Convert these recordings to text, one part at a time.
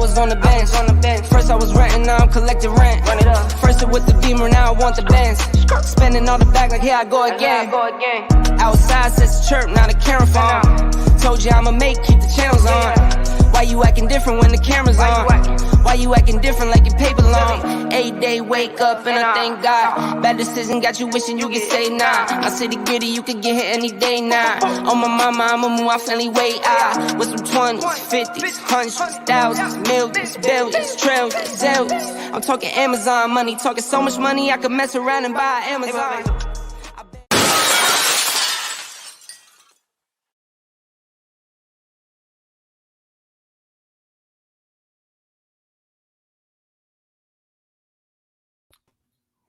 was on the bench. First I was renting, now I'm collecting rent. Run it up. First it with the Beamer, now I want the Benz. Spending all the bag like here I go again. Outside says chirp, now the camera phone. Told you I'ma keep the channels on. Why you acting different when the camera's on? Why you acting different like your paper long? 8 day wake up and I thank God. Bad decision got you wishing you could say nah. I city gritty, you could get hit any day now. On my mama, I'ma move my family way out. With some 20s, 50s, hundreds, thousands, millions, billions, trillions, zillions. I'm talking Amazon money, talking so much money I could mess around and buy Amazon.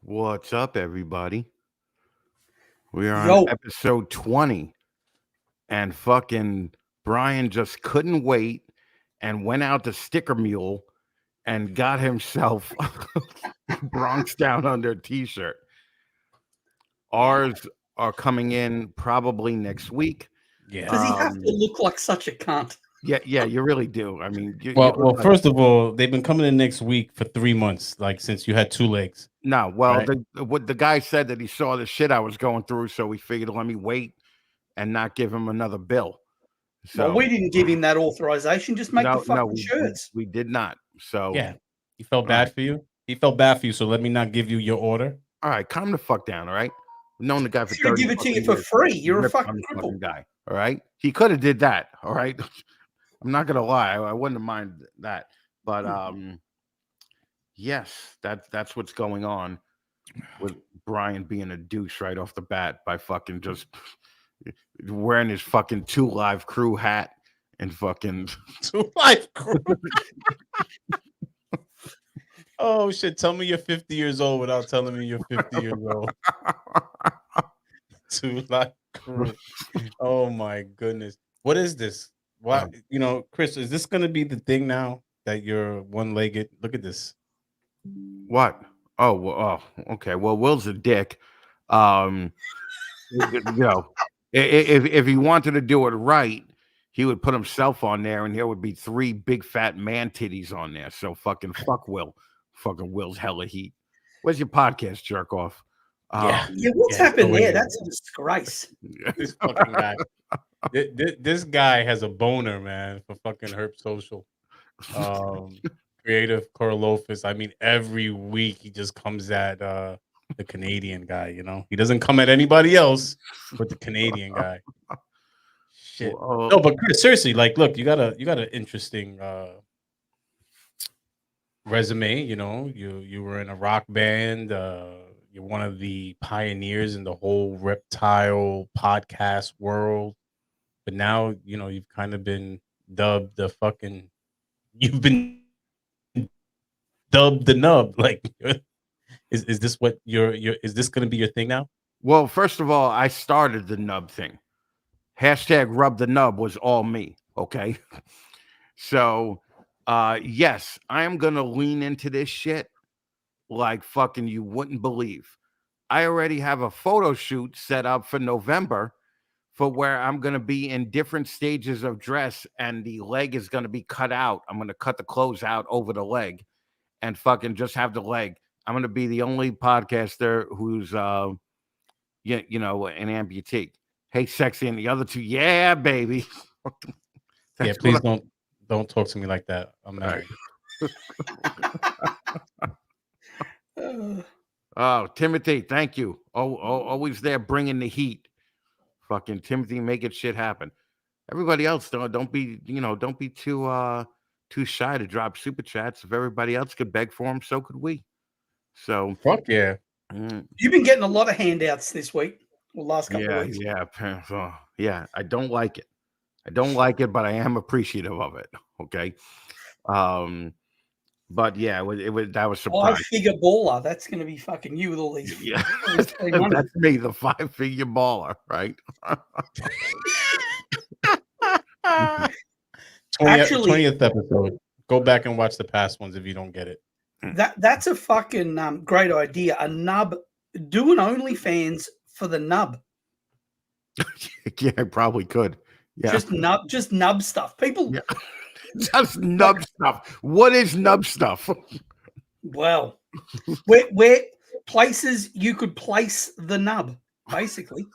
What's up, everybody? We are on episode 20, and fucking Brian just couldn't wait and went out to Sticker Mule and got himself Bronx Down Under t-shirt. Ours are coming in probably next week. Yeah, does he have to look like such a cunt? Yeah, you really do. I mean, well, first of all, they've been coming in next week for 3 months, like since you had 2 legs. No, well, right? what the guy said that he saw the shit I was going through, so he figured let me wait and not give him another bill. So well, we didn't give him that authorization. Just make the fucking shirts. We did not. So yeah, he felt bad for you. He felt bad for you. So let me not give you your order. All right, calm the fuck down. All right, I've known the guy for 30 give it to you years. for free. You're a fucking cripple guy. All right, he could have did that. All right, I'm not gonna lie. I wouldn't have minded that. But yes, that's what's going on with Brian being a douche right off the bat by fucking just wearing his fucking 2 Live Crew hat and fucking 2 Live Crew. Oh shit! Tell me you're 50 years old without telling me you're 50 years old. 2 Live Crew. Oh my goodness! What is this? Why, Chris? Is this gonna be the thing now that you're one-legged? Look at this. What? Oh, well, okay. Well, Will's a dick. If he wanted to do it right, he would put himself on there, and there would be 3 big fat man titties on there. So fucking fuck Will. Fucking Will's hella heat. Where's your podcast, jerk off? What's happened there? That's a disgrace. This fucking guy. This guy has a boner, man, for fucking Herb Social. Creative Corolofis. I mean, every week he just comes at the Canadian guy, He doesn't come at anybody else but the Canadian guy. Shit. No, but Chris, seriously, like, look, you got an interesting resume, You were in a rock band, you're one of the pioneers in the whole reptile podcast world. But now, you've kind of been dubbed the nub. Like, is this what is this going to be your thing now? Well, first of all, I started the nub thing. Hashtag rub the nub was all me. Okay. So, yes, I am going to lean into this shit like fucking you wouldn't believe. I already have a photo shoot set up for November for where I'm going to be in different stages of dress, and the leg is going to be cut out. I'm going to cut the clothes out over the leg and fucking just have the leg. I'm going to be the only podcaster who's, an amputee. Hey, sexy, and the other 2, yeah, baby. Yeah, please don't talk to me like that. I'm married. Oh, Timothy, thank you. Always there bringing the heat. Fucking Timothy, making shit happen. Everybody else, don't be too shy to drop super chats. If everybody else could beg for them, so could we. So fuck yeah. You've been getting a lot of handouts this week, or last couple of weeks. Yeah. I don't like it, but I am appreciative of it. Okay. But yeah, that was surprising. 5-figure baller. That's going to be fucking you with all these. Yeah, that's me, the 5-figure baller, right? Actually, 20th episode. Go back and watch the past ones if you don't get it. That's a fucking great idea. A nub. Do an OnlyFans for the nub. Yeah, I probably could. Yeah, just nub stuff. People. Yeah. Just nub stuff. What is nub stuff? Well, where places you could place the nub, basically.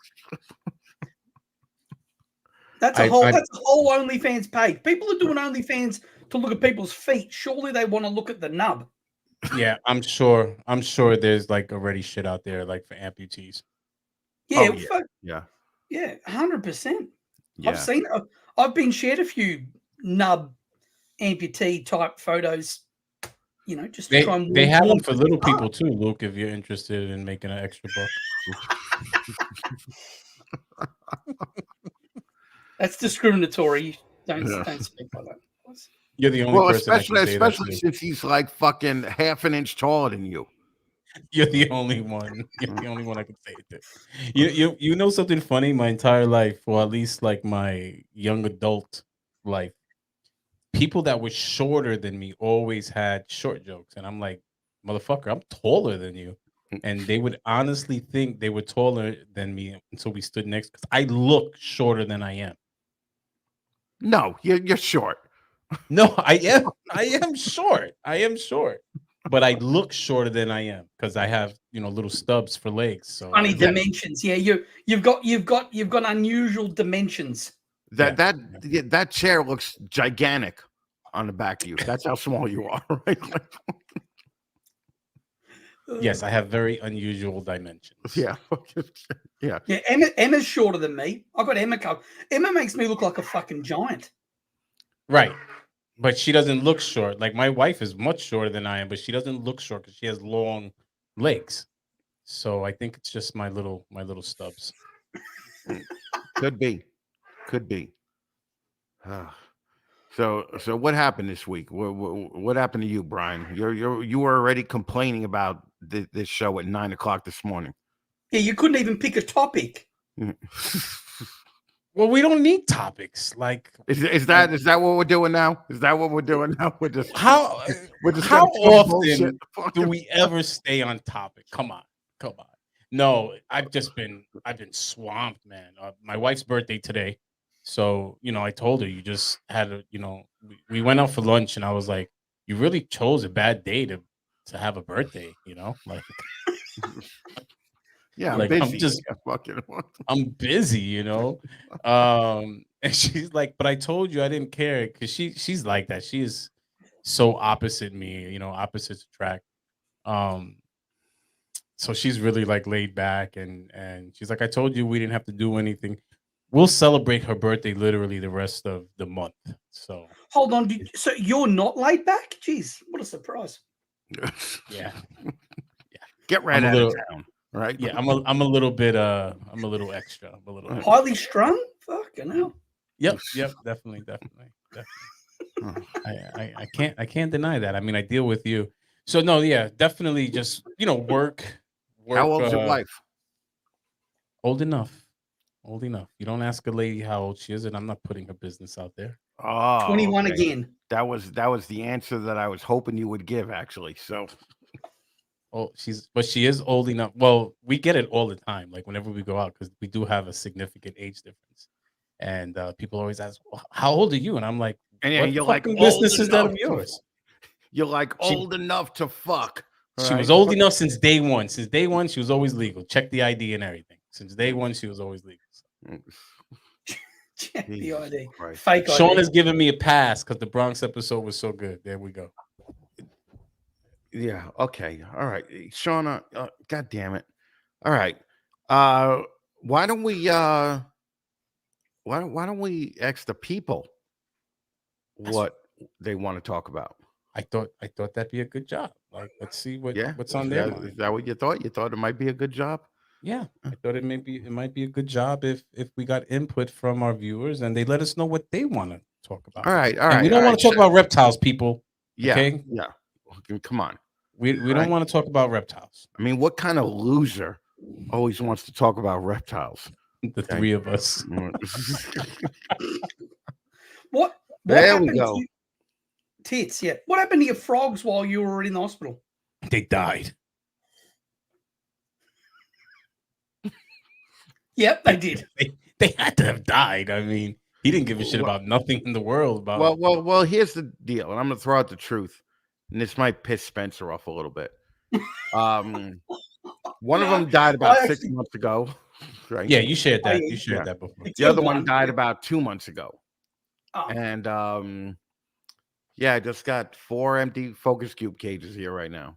That's a whole OnlyFans page. People are doing OnlyFans to look at people's feet. Surely they want to look at the nub. Yeah, I'm sure. I'm sure there's like already shit out there like for amputees. Yeah, Yeah, 100%. yeah. I've seen. I've been shared a few nub amputee type photos. You know, just to try and they have them for little people people too, Luke. If you're interested in making an extra buck. That's discriminatory. Don't speak like that. You're the only person especially since he's like fucking half an inch taller than you. You're the only one. You're the only one I can say it to. You know something funny? My entire life, or at least like my young adult life, people that were shorter than me always had short jokes, and I'm like, motherfucker, I'm taller than you. And they would honestly think they were taller than me until we stood next, because I look shorter than I am. No, you're short. No, I am short. I am short, but I look shorter than I am because I have little stubs for legs. So funny dimensions. Yeah, you've got unusual dimensions. That chair looks gigantic on the back of you. That's how small you are, right? Yes, I have very unusual dimensions. Yeah. Yeah. Emma's shorter than me. I've got Emma covered. Emma makes me look like a fucking giant. Right. But she doesn't look short. Like my wife is much shorter than I am, but she doesn't look short because she has long legs. So I think it's just my little stubs. Could be. So what happened this week? What happened to you, Brian? You were already complaining about this show at 9:00 this morning. Mm. Yeah, you couldn't even pick a topic. Well, we don't need topics. Like, is that what we're doing now? Is that what we're doing now? We're just how often do we ever stay on topic? Come on. No, I've been swamped, man. My wife's birthday today, so I told her you just had to, we went out for lunch, and I was like, you really chose a bad day to have a birthday, like. Yeah, like busy. I'm busy, and she's like, but I told you I didn't care, because she's like that. She is so opposite me, opposites attract. So she's really like laid back, and she's like, I told you we didn't have to do anything. We'll celebrate her birthday literally the rest of the month. So hold on, so you're not laid back? Jeez, what a surprise! Yeah. Get right out of town. Right? Yeah, I'm a little bit I'm a little extra. I'm a little extra. Highly strung? Fucking hell. Yep, definitely. I can't deny that. I mean, I deal with you. So no, yeah, definitely just work. How old's your wife? Old enough. You don't ask a lady how old she is, and I'm not putting her business out there. Oh, 21 again. That was the answer that I was hoping you would give, actually. So Oh, she is old enough. Well, we get it all the time, like whenever we go out, because we do have a significant age difference. And people always ask, well, how old are you? And I'm like, and you're like, business is that of yours? You're like old enough to fuck. She was old enough since day one. Since day one, she was always legal. Check the ID and everything. Since day one, she was always legal. Check the ID. Fake ID. Sean has given me a pass because the Bronx episode was so good. There we go. Yeah. Okay. All right, Shauna. God damn it. All right. Why don't we ask the people what they want to talk about? I thought that'd be a good job. Like, let's see what's on their mind. Is that what you thought? You thought it might be a good job? Yeah, I thought it might be a good job if we got input from our viewers and they let us know what they want to talk about. All right. And we don't want to talk about reptiles, people. Yeah. Okay? Yeah. Come on. We don't want to talk about reptiles. I mean, what kind of loser always wants to talk about reptiles? The three of us. What there we go. Tits, yeah. What happened to your frogs while you were in the hospital? They died. Yep, they did. They had to have died. I mean, He didn't give a shit about nothing in the world. About well. Here's the deal, and I'm gonna throw out the truth, and this might piss Spencer off a little bit. One of them died about 6 months ago, right? Yeah, you shared that. You shared that before. The other one died about 2 months ago, and I just got 4 empty focus cube cages here right now.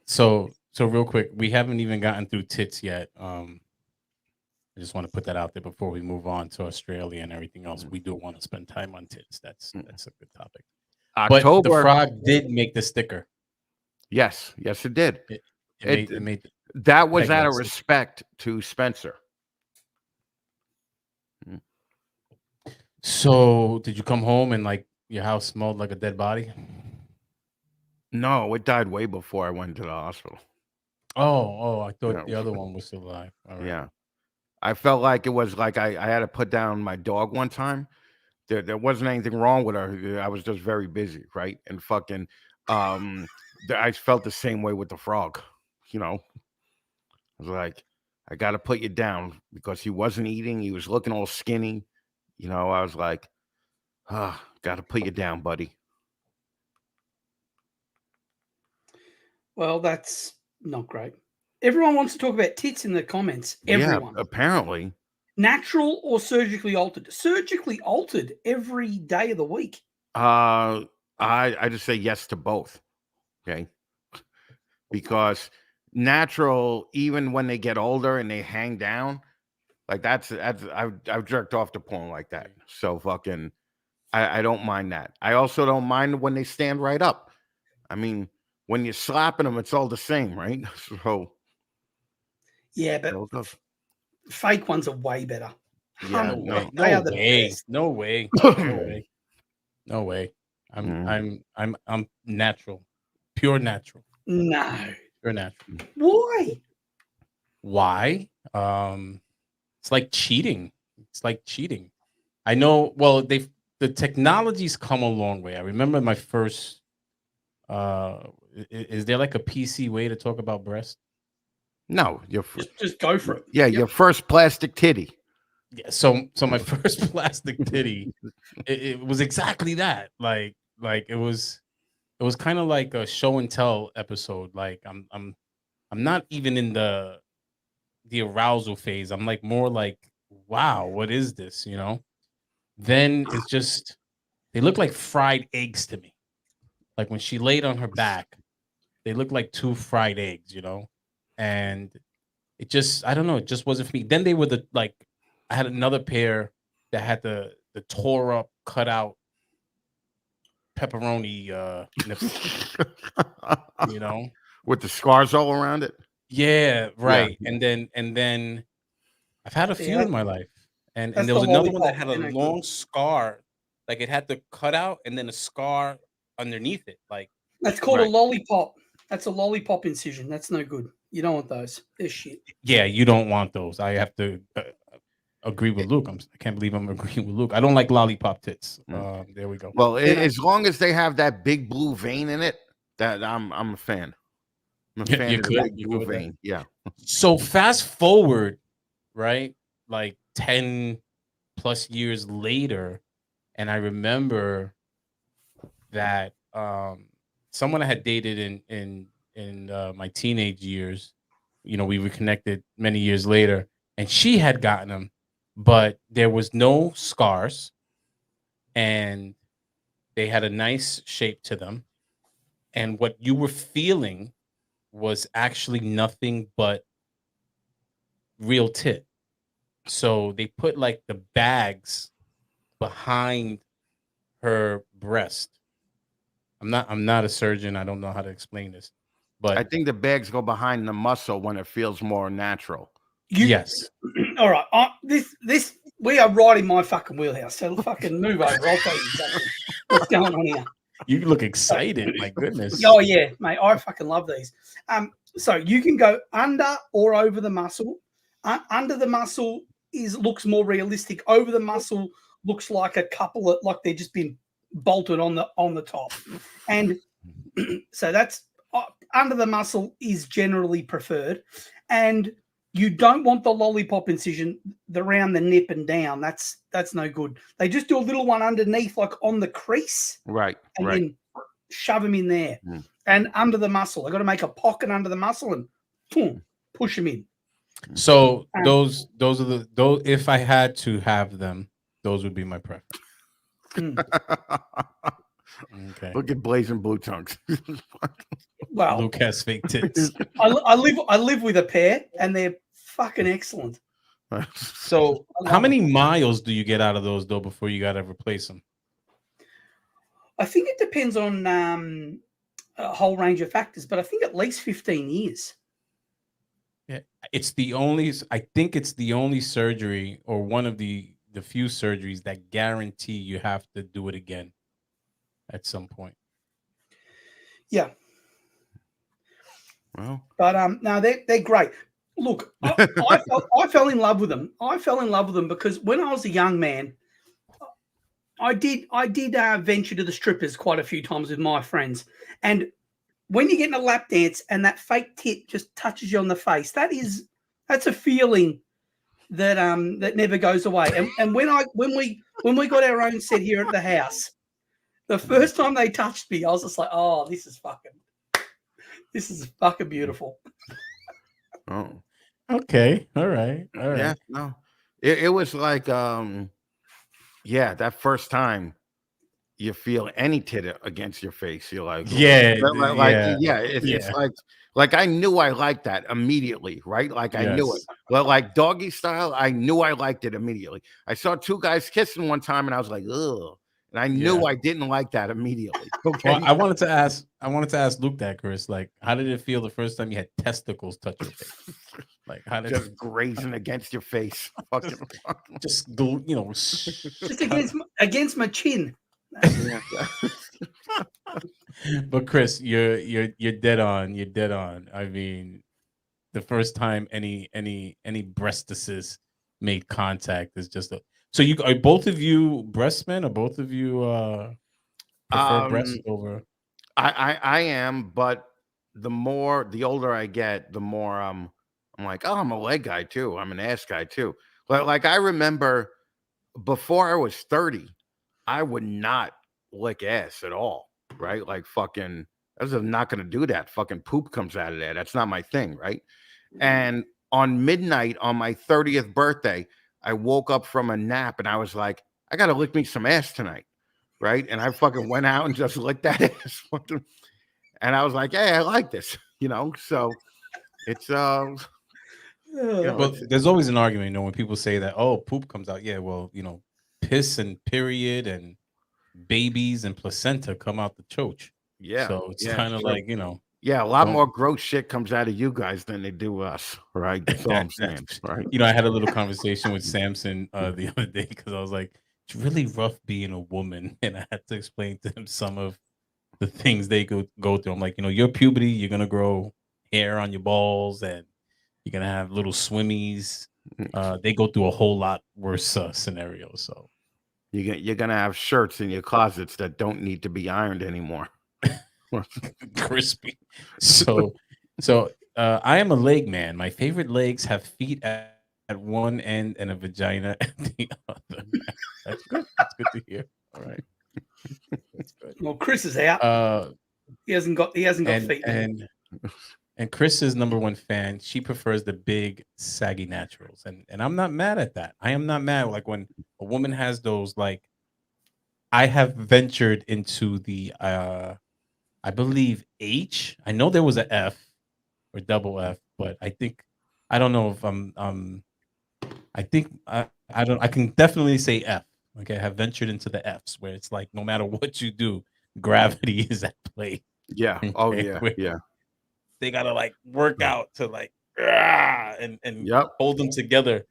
So real quick, we haven't even gotten through tits yet. I just want to put that out there before we move on to Australia and everything else. We do want to spend time on tits. That's a good topic. October, but the frog did make the sticker. Yes, it did. It made that was out of respect to Spencer. So, did you come home and like your house smelled like a dead body? No, it died way before I went to the hospital. Oh, I thought the other one was still alive. All right. Yeah, I felt like it was like I had to put down my dog one time. There wasn't anything wrong with her. I was just very busy, right? And fucking, I felt the same way with the frog. You know, I was like, I got to put you down because he wasn't eating. He was looking all skinny. You know, I was like, got to put you down, buddy. Well, that's not great. Everyone wants to talk about tits in the comments. Everyone. Yeah, apparently. Natural or surgically altered? Surgically altered every day of the week. I just say yes to both. Okay. Because natural, even when they get older and they hang down, like I've jerked off to porn like that. So fucking I don't mind that. I also don't mind when they stand right up. I mean, when you're slapping them, it's all the same, right? So yeah, but fake ones are way better. Yeah, no way. I'm natural, pure natural. No, pure natural. Why? It's like cheating. I know. Well, the technology's come a long way. I remember my first. Is there like a PC way to talk about breast? No, just go for it. Yeah, your first plastic titty. Yeah, so my first plastic titty, it was exactly that. Like it was kind of like a show and tell episode. Like I'm not even in the arousal phase. I'm like more like, wow, what is this? You know? Then it's just they look like fried eggs to me. Like when she laid on her back, they looked like 2 fried eggs, you know? And it just, I don't know, it just wasn't for me. Then they were I had another pair that had the tore up, cut out pepperoni nipples, you know? With the scars all around it? Yeah, right. Yeah. And then I've had a few in my life. And there was another one that had a long scar. Like it had the cutout and then a scar underneath it. Like that's called a lollipop. That's a lollipop incision. That's no good. You don't want those. They're shit. Yeah, you don't want those. I have to agree with Luke. I can't believe I'm agreeing with Luke. I don't like lollipop tits. There we go. Well, as long as they have that big blue vein in it, that I'm a fan. I'm a fan of the big blue vein. Yeah. So fast forward, right? Like 10 plus years later, and I remember that someone I had dated in my teenage years, you know, we reconnected many years later, and she had gotten them, but there was no scars, and they had a nice shape to them, and what you were feeling was actually nothing but real tit. So they put like the bags behind her breast. I'm not a surgeon. I don't know how to explain this, but I think the bags go behind the muscle when it feels more natural. Yes. All right. This we are right in my fucking wheelhouse. So fucking move over. I'll tell you exactly what's going on here. You look excited. My goodness. Oh yeah, mate. I fucking love these. So you can go under or over the muscle. Under the muscle looks more realistic. Over the muscle looks like a couple of like they've just been bolted on the top, and so that's under the muscle is generally preferred. And You don't want the lollipop incision around the nip and down. That's no good. They just do a little one underneath, like on the crease, Right. and Right. then shove them in there. Mm. And under the muscle. I got to make a pocket under the muscle and boom, push them in. So those are those. If I had to have them, those would be my preference. Okay. Look at Blazing Blue Tongues. Well, Luke has fake tits. I live with a pair, and they're fucking excellent. So, how many miles do you get out of those though before you gotta replace them? I think it depends on a whole range of factors, but I think at least 15 years. Yeah, it's the only. I think it's the only surgery, or one of the few surgeries that guarantee you have to do it again at some point. Yeah. Well, but no, they're great. Look, I fell in love with them. I fell in love with them because when I was a young man, I did venture to the strippers quite a few times with my friends. And when you get in a lap dance and that fake tit just touches you on the face, that's a feeling that that never goes away. And when we got our own set here at the house, the first time they touched me, I was just like, oh, this is fucking beautiful. oh, Okay, all right. yeah, no, it was like, yeah, that first time you feel any tit against your face, you're like, Yeah, it's like I knew I liked that immediately, right? Like I knew it. Yes. Well, like doggy style, I knew I liked it immediately. I saw two guys kissing one time, and I was like, ugh. And I knew I didn't like that immediately. Okay. Well, I wanted to ask Luke that, Chris. Like, how did it feel the first time you had testicles touch your face? Like, how did Just grazing against your face. Fucking just Just against my chin. But Chris, you're dead on. You're dead on. I mean, the first time any breastises made contact is just so you are both of you breast men, or both of you prefer breast over? I am, but the older I get, the more I'm like, oh, I'm a leg guy too. I'm an ass guy too. Like I remember before I was 30, I would not lick ass at all, right? Like fucking, I was not gonna do that. Fucking poop comes out of there. That's not my thing, right? And on midnight on my 30th birthday, I woke up from a nap and I was like, I gotta lick me some ass tonight, right? And I fucking went out and just licked that ass. And I was like, hey, I like this, So it's But there's always an argument, when people say that, oh, poop comes out. Yeah, well, piss and period and babies and placenta come out the choach. yeah. So it's kind of like, yeah, a lot more gross shit comes out of you guys than they do us, right? That's all I'm saying, right? I had a little conversation with Samson the other day because I was like, it's really rough being a woman, and I had to explain to him some of the things they go through. I'm like, your puberty, you're gonna grow hair on your balls, and you're gonna have little swimmies. They go through a whole lot worse scenarios. So you're gonna have shirts in your closets that don't need to be ironed anymore. Crispy. So I am a leg man. My favorite legs have feet at one end and a vagina at the other. That's good. That's good to hear. All right. That's good. Well, Chris is out. He hasn't got feet. And Chris's number one fan, she prefers the big saggy naturals. And I'm not mad at that. I am not mad. Like when a woman has those, like I have ventured into the I believe H. I know there was a F or double F, but I don't know if I can definitely say F. Okay, I have ventured into the Fs where it's like no matter what you do, gravity is at play. Yeah. Okay? Oh yeah. Yeah. They gotta like work out to like and hold them together,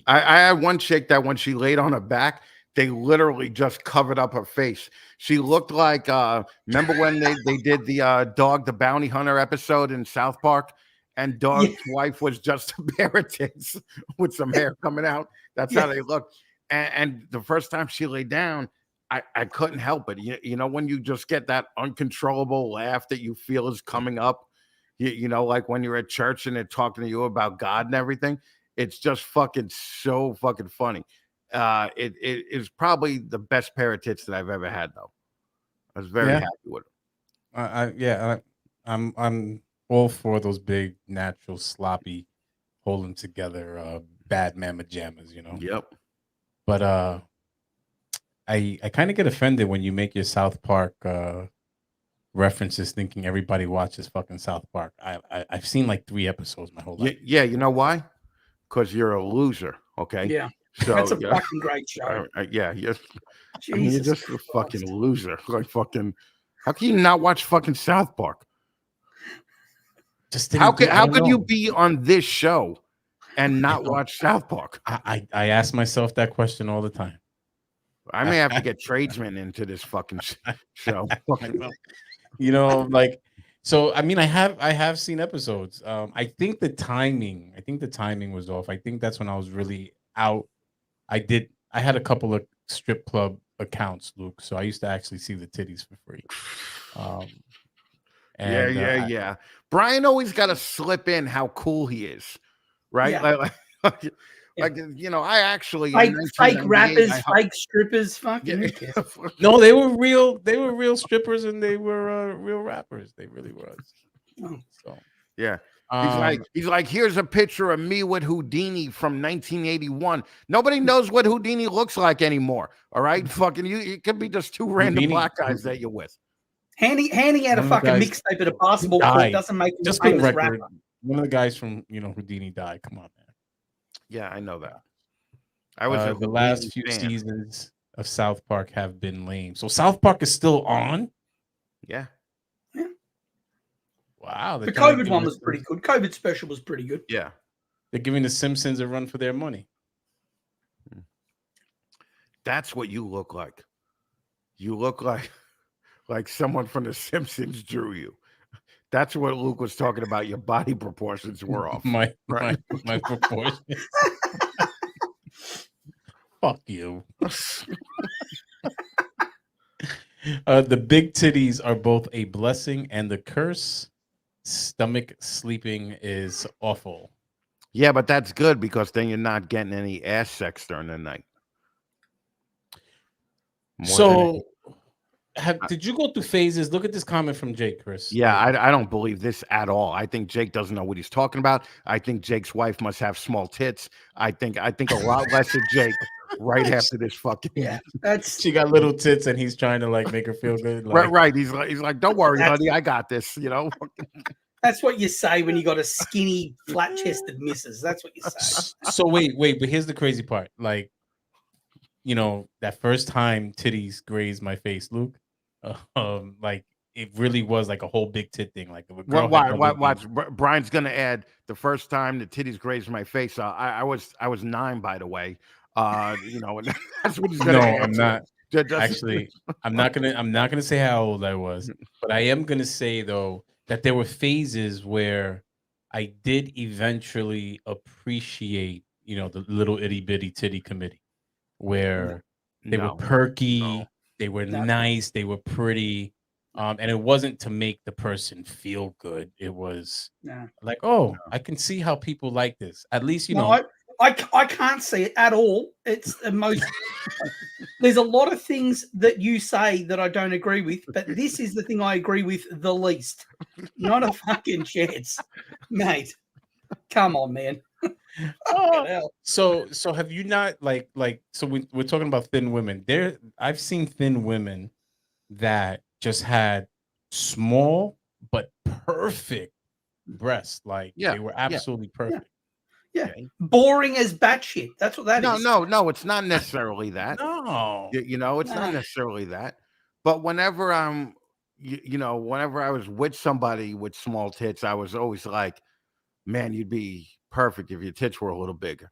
I had one chick that when she laid on her back, they literally just covered up her face. She looked like remember when they did the Dog the Bounty Hunter episode in South Park, and Dog's wife was just a pair of tits with some hair coming out. That's how they looked. And the first time she lay down, I couldn't help it. When you just get that uncontrollable laugh that you feel is coming up, You know, like when you're at church and they're talking to you about God and everything. It's just fucking so fucking funny. It is probably the best pair of tits that I've ever had, though. I was very Yeah. happy with them. I'm all for those big, natural, sloppy, holding together, bad mama jammas, you know. Yep. But I kind of get offended when you make your South Park references, thinking everybody watches fucking South Park. I've seen like 3 episodes my whole life. Yeah, you know why? Because you're a loser. Okay. Yeah. So That's a fucking great show. yeah, you're Jesus just a fucking Christ. loser. Like fucking. How can you not watch fucking South Park? Just How didn't could you be on this show and not watch South Park? I ask myself that question all the time. I may have to get tradesmen into this fucking show. You know, like, so I mean, I have seen episodes. I think the timing was off. I think that's when I was really out. I had a couple of strip club accounts, Luke, so I used to actually see the titties for free. Yeah. Brian always got to slip in how cool he is, right? Yeah. Like you know, I actually fake rappers, fake strippers, fucking who cares? No, they were real strippers, and they were real rappers. They really was. So yeah. He's like, here's a picture of me with Houdini from 1981. Nobody knows what Houdini looks like anymore. All right, fucking you. It could be just 2 random black guys that you're with. Handing out a fucking mixtape at a basketball court doesn't make him just a famous record. rapper. One of the guys from Houdini died. Come on, man. Yeah, I know that. I was the last few seasons of South Park have been lame. So South Park is still on. Yeah. Wow. The COVID one was pretty good. COVID special was pretty good. Yeah. They're giving the Simpsons a run for their money. That's what you look like. You look like someone from the Simpsons drew you. That's what Luke was talking about. Your body proportions were off. My proportions. Fuck you. The big titties are both a blessing and the curse. Stomach sleeping is awful. Yeah, but that's good because then you're not getting any ass sex during the night. Did you go through phases? Look at this comment from Jake, Chris. Yeah, I don't believe this at all. I think Jake doesn't know what he's talking about. I think Jake's wife must have small tits. I think a lot less of Jake right after this fucking. Yeah, she got little tits and he's trying to like make her feel good. Like, right. He's like, don't worry, honey, I got this. You know. That's what you say when you got a skinny, flat-chested missus. That's what you say. So wait, but here's the crazy part. Like, that first time titties grazed my face, Luke. Like it really was like a whole big tit thing. Like watch. Brian's gonna add the first time the titties grazed my face. I was 9, by the way. That's what he's gonna. No, I'm not. Actually, I'm not gonna say how old I was, but I am gonna say though that there were phases where I did eventually appreciate, the little itty bitty titty committee, where they were perky, they were nice, they were pretty, and it wasn't to make the person feel good. It was like, I can see how people like this. At least I can't see it at all. It's the most. There's a lot of things that you say that I don't agree with, but this is the thing I agree with the least. Not a fucking chance, mate. Come on, man. So have you not like so we're talking about thin women? I've seen thin women that just had small but perfect breasts. Like they were absolutely perfect. Yeah. Boring as batshit. That's what that is. No, it's not necessarily that. No. It's not necessarily that. But whenever whenever I was with somebody with small tits, I was always like, man, you'd be perfect if your tits were a little bigger,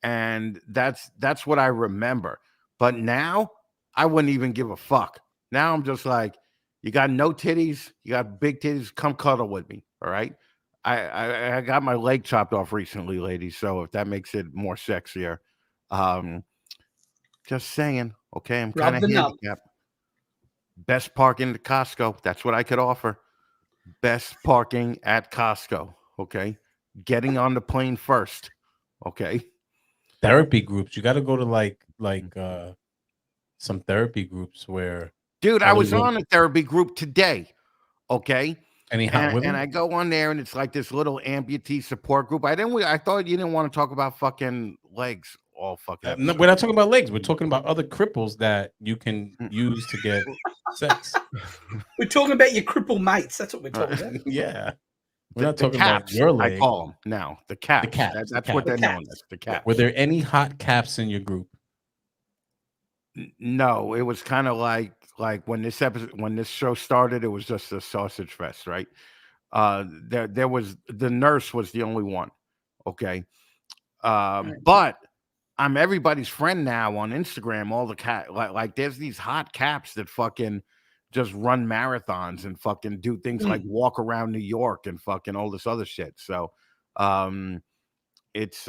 and that's what I remember. But now I wouldn't even give a fuck. Now I'm just like, you got no titties, you got big titties, come cuddle with me. All right. I got my leg chopped off recently, ladies. So if that makes it more sexier, just saying. Okay, I'm kind of handicapped. Best park in the Costco. That's what I could offer. Best parking at Costco. Okay. Getting on the plane first. Okay. Therapy groups. You got to go to like some therapy groups where Dude, I all these was on a therapy group today. Okay. any hot And women. I go on there and it's like this little amputee support group. I thought you didn't want to talk about fucking legs all fucking No, episode. we're not talking about legs. We're talking about other cripples that you can use to get sex. We're talking about your crippled mates. That's what we're talking about. Yeah. We're not The talking about caps, your I leg. call them now. The caps. caps, That's the what they're caps. known as. The caps. Were there any hot caps in your group? No, it was kind of like when this show started, it was just a sausage fest, right? There was the nurse was the only one. Okay. But I'm everybody's friend now on Instagram. All the like there's these hot caps that fucking just run marathons and fucking do things like walk around New York and fucking all this other shit. So it's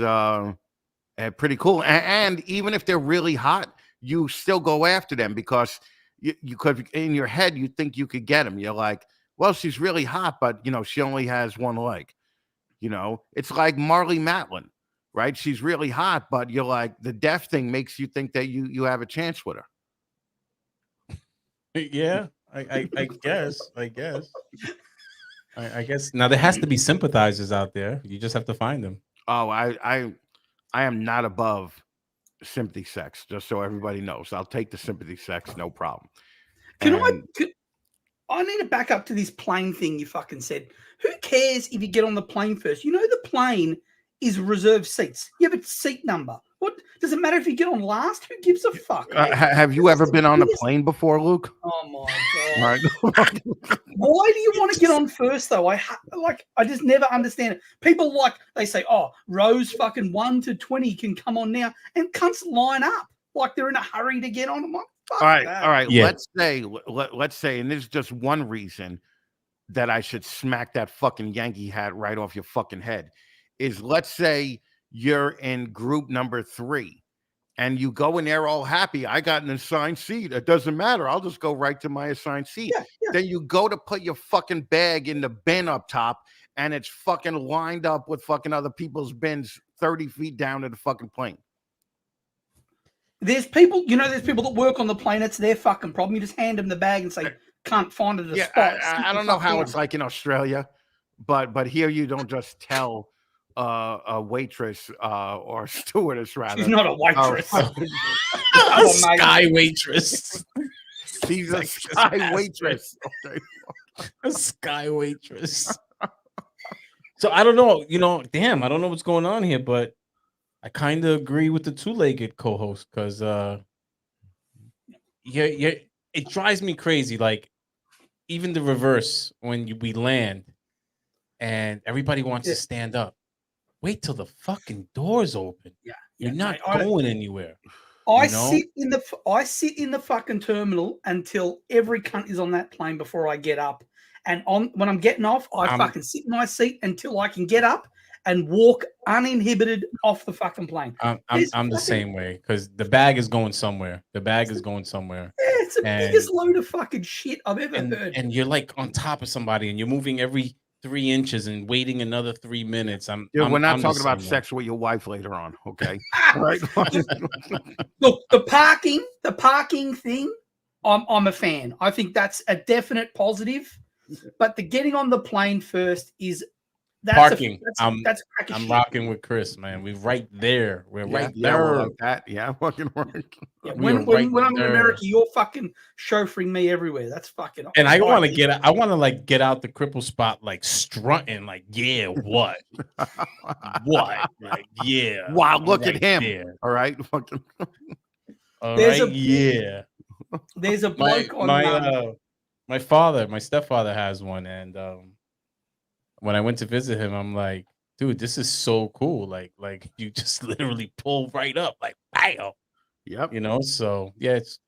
pretty cool. And even if they're really hot, you still go after them because you could, in your head, you think you could get them. You're like, well, she's really hot, but she only has one leg. It's like Marley Matlin, right? She's really hot, but you're like, the deaf thing makes you think that you have a chance with her. Yeah, I guess. I guess now there has to be sympathizers out there. You just have to find them. Oh, I am not above sympathy sex, just so everybody knows. I'll take the sympathy sex, no problem. I need to back up to this plane thing you fucking said. Who cares if you get on the plane first? The plane is reserved seats. You have a seat number. What does it matter if you get on last? Who gives a fuck? Have you ever been on a plane before, Luke? Oh my god! Right. Why do you want to get on first though? I just never understand it. People they say, "Oh, rows fucking 1 to 20 can come on now," and cunts line up like they're in a hurry to get on. I'm like, fuck all right, that. all right. Yeah. Let's say, and there's just one reason that I should smack that fucking Yankee hat right off your fucking head is, let's say you're in group number 3 and you go in there all happy. I got an assigned seat. It doesn't matter. I'll just go right to my assigned seat. Yeah. Then you go to put your fucking bag in the bin up top and it's fucking lined up with fucking other people's bins 30 feet down to the fucking plane. There's people that work on the plane. It's their fucking problem. You just hand them the bag and say, "Can't find it at a spot." I don't know how it's like in Australia, but here you don't just tell a waitress or stewardess rather. She's not a waitress. A sky waitress. She's a sky waitress. Okay. A sky waitress. So I don't know. Damn, I don't know what's going on here, but I kind of agree with the two-legged co-host because it drives me crazy. Like even the reverse when we land and everybody wants to stand up. Wait till the fucking doors open. Yeah, you're not going anywhere. I sit in the fucking terminal until every cunt is on that plane before I get up. And when I'm getting off, I fucking sit in my seat until I can get up and walk uninhibited off the fucking plane. I'm the same way because the bag is going somewhere. Yeah, it's the biggest load of fucking shit I've ever heard. And you're like on top of somebody and you're moving every 3 inches and waiting another 3 minutes. We're not talking about sex with your wife later on, okay? Right? Look, the parking thing, I'm a fan. I think that's a definite positive. But the getting on the plane first is parking. That's I'm rocking with Chris, man. We're right there. We're right there. We're like that. Yeah, fucking right. Yeah, when I'm in America, you're fucking chauffeuring me everywhere. That's fucking. And I want to get out the cripple spot like strutting, like what, what, like yeah. Wow, look at him. There. All right, fucking. All right, yeah. There's a bloke on my stepfather has one, and when I went to visit him, I'm like, dude, this is so cool. Like you just literally pull right up, like bam. Yep. So yeah, it's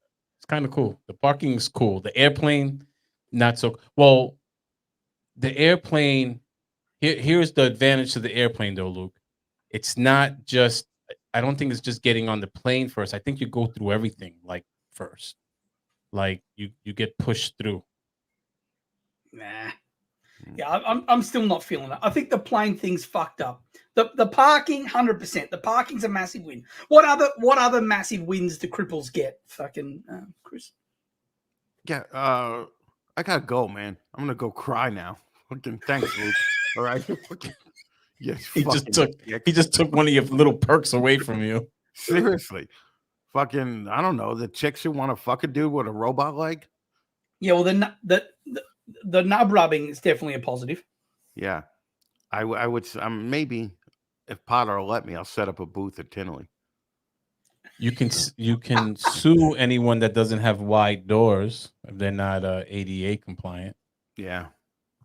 kind of cool. The parking is cool. The airplane, not so well. The airplane, here's the advantage to the airplane though, Luke. It's not just, I don't think it's just getting on the plane first. I think you go through everything like first. Like you get pushed through. Nah. Yeah, I'm still not feeling it. I think the plane thing's fucked up. The parking, 100%. The parking's a massive win. What other massive wins do cripples get? Fucking Chris. Yeah, I gotta go, man. I'm gonna go cry now. Fucking thanks, Luke. All right. Yes, He just took one of your little perks away from you. Seriously. Fucking, I don't know, the chicks who want to fuck a dude with a robot leg. Yeah, well, the nub rubbing is definitely a positive. Yeah, I would maybe if Potter will let me, I'll set up a booth at Tinley. You can sue anyone that doesn't have wide doors if they're not ADA compliant. Yeah.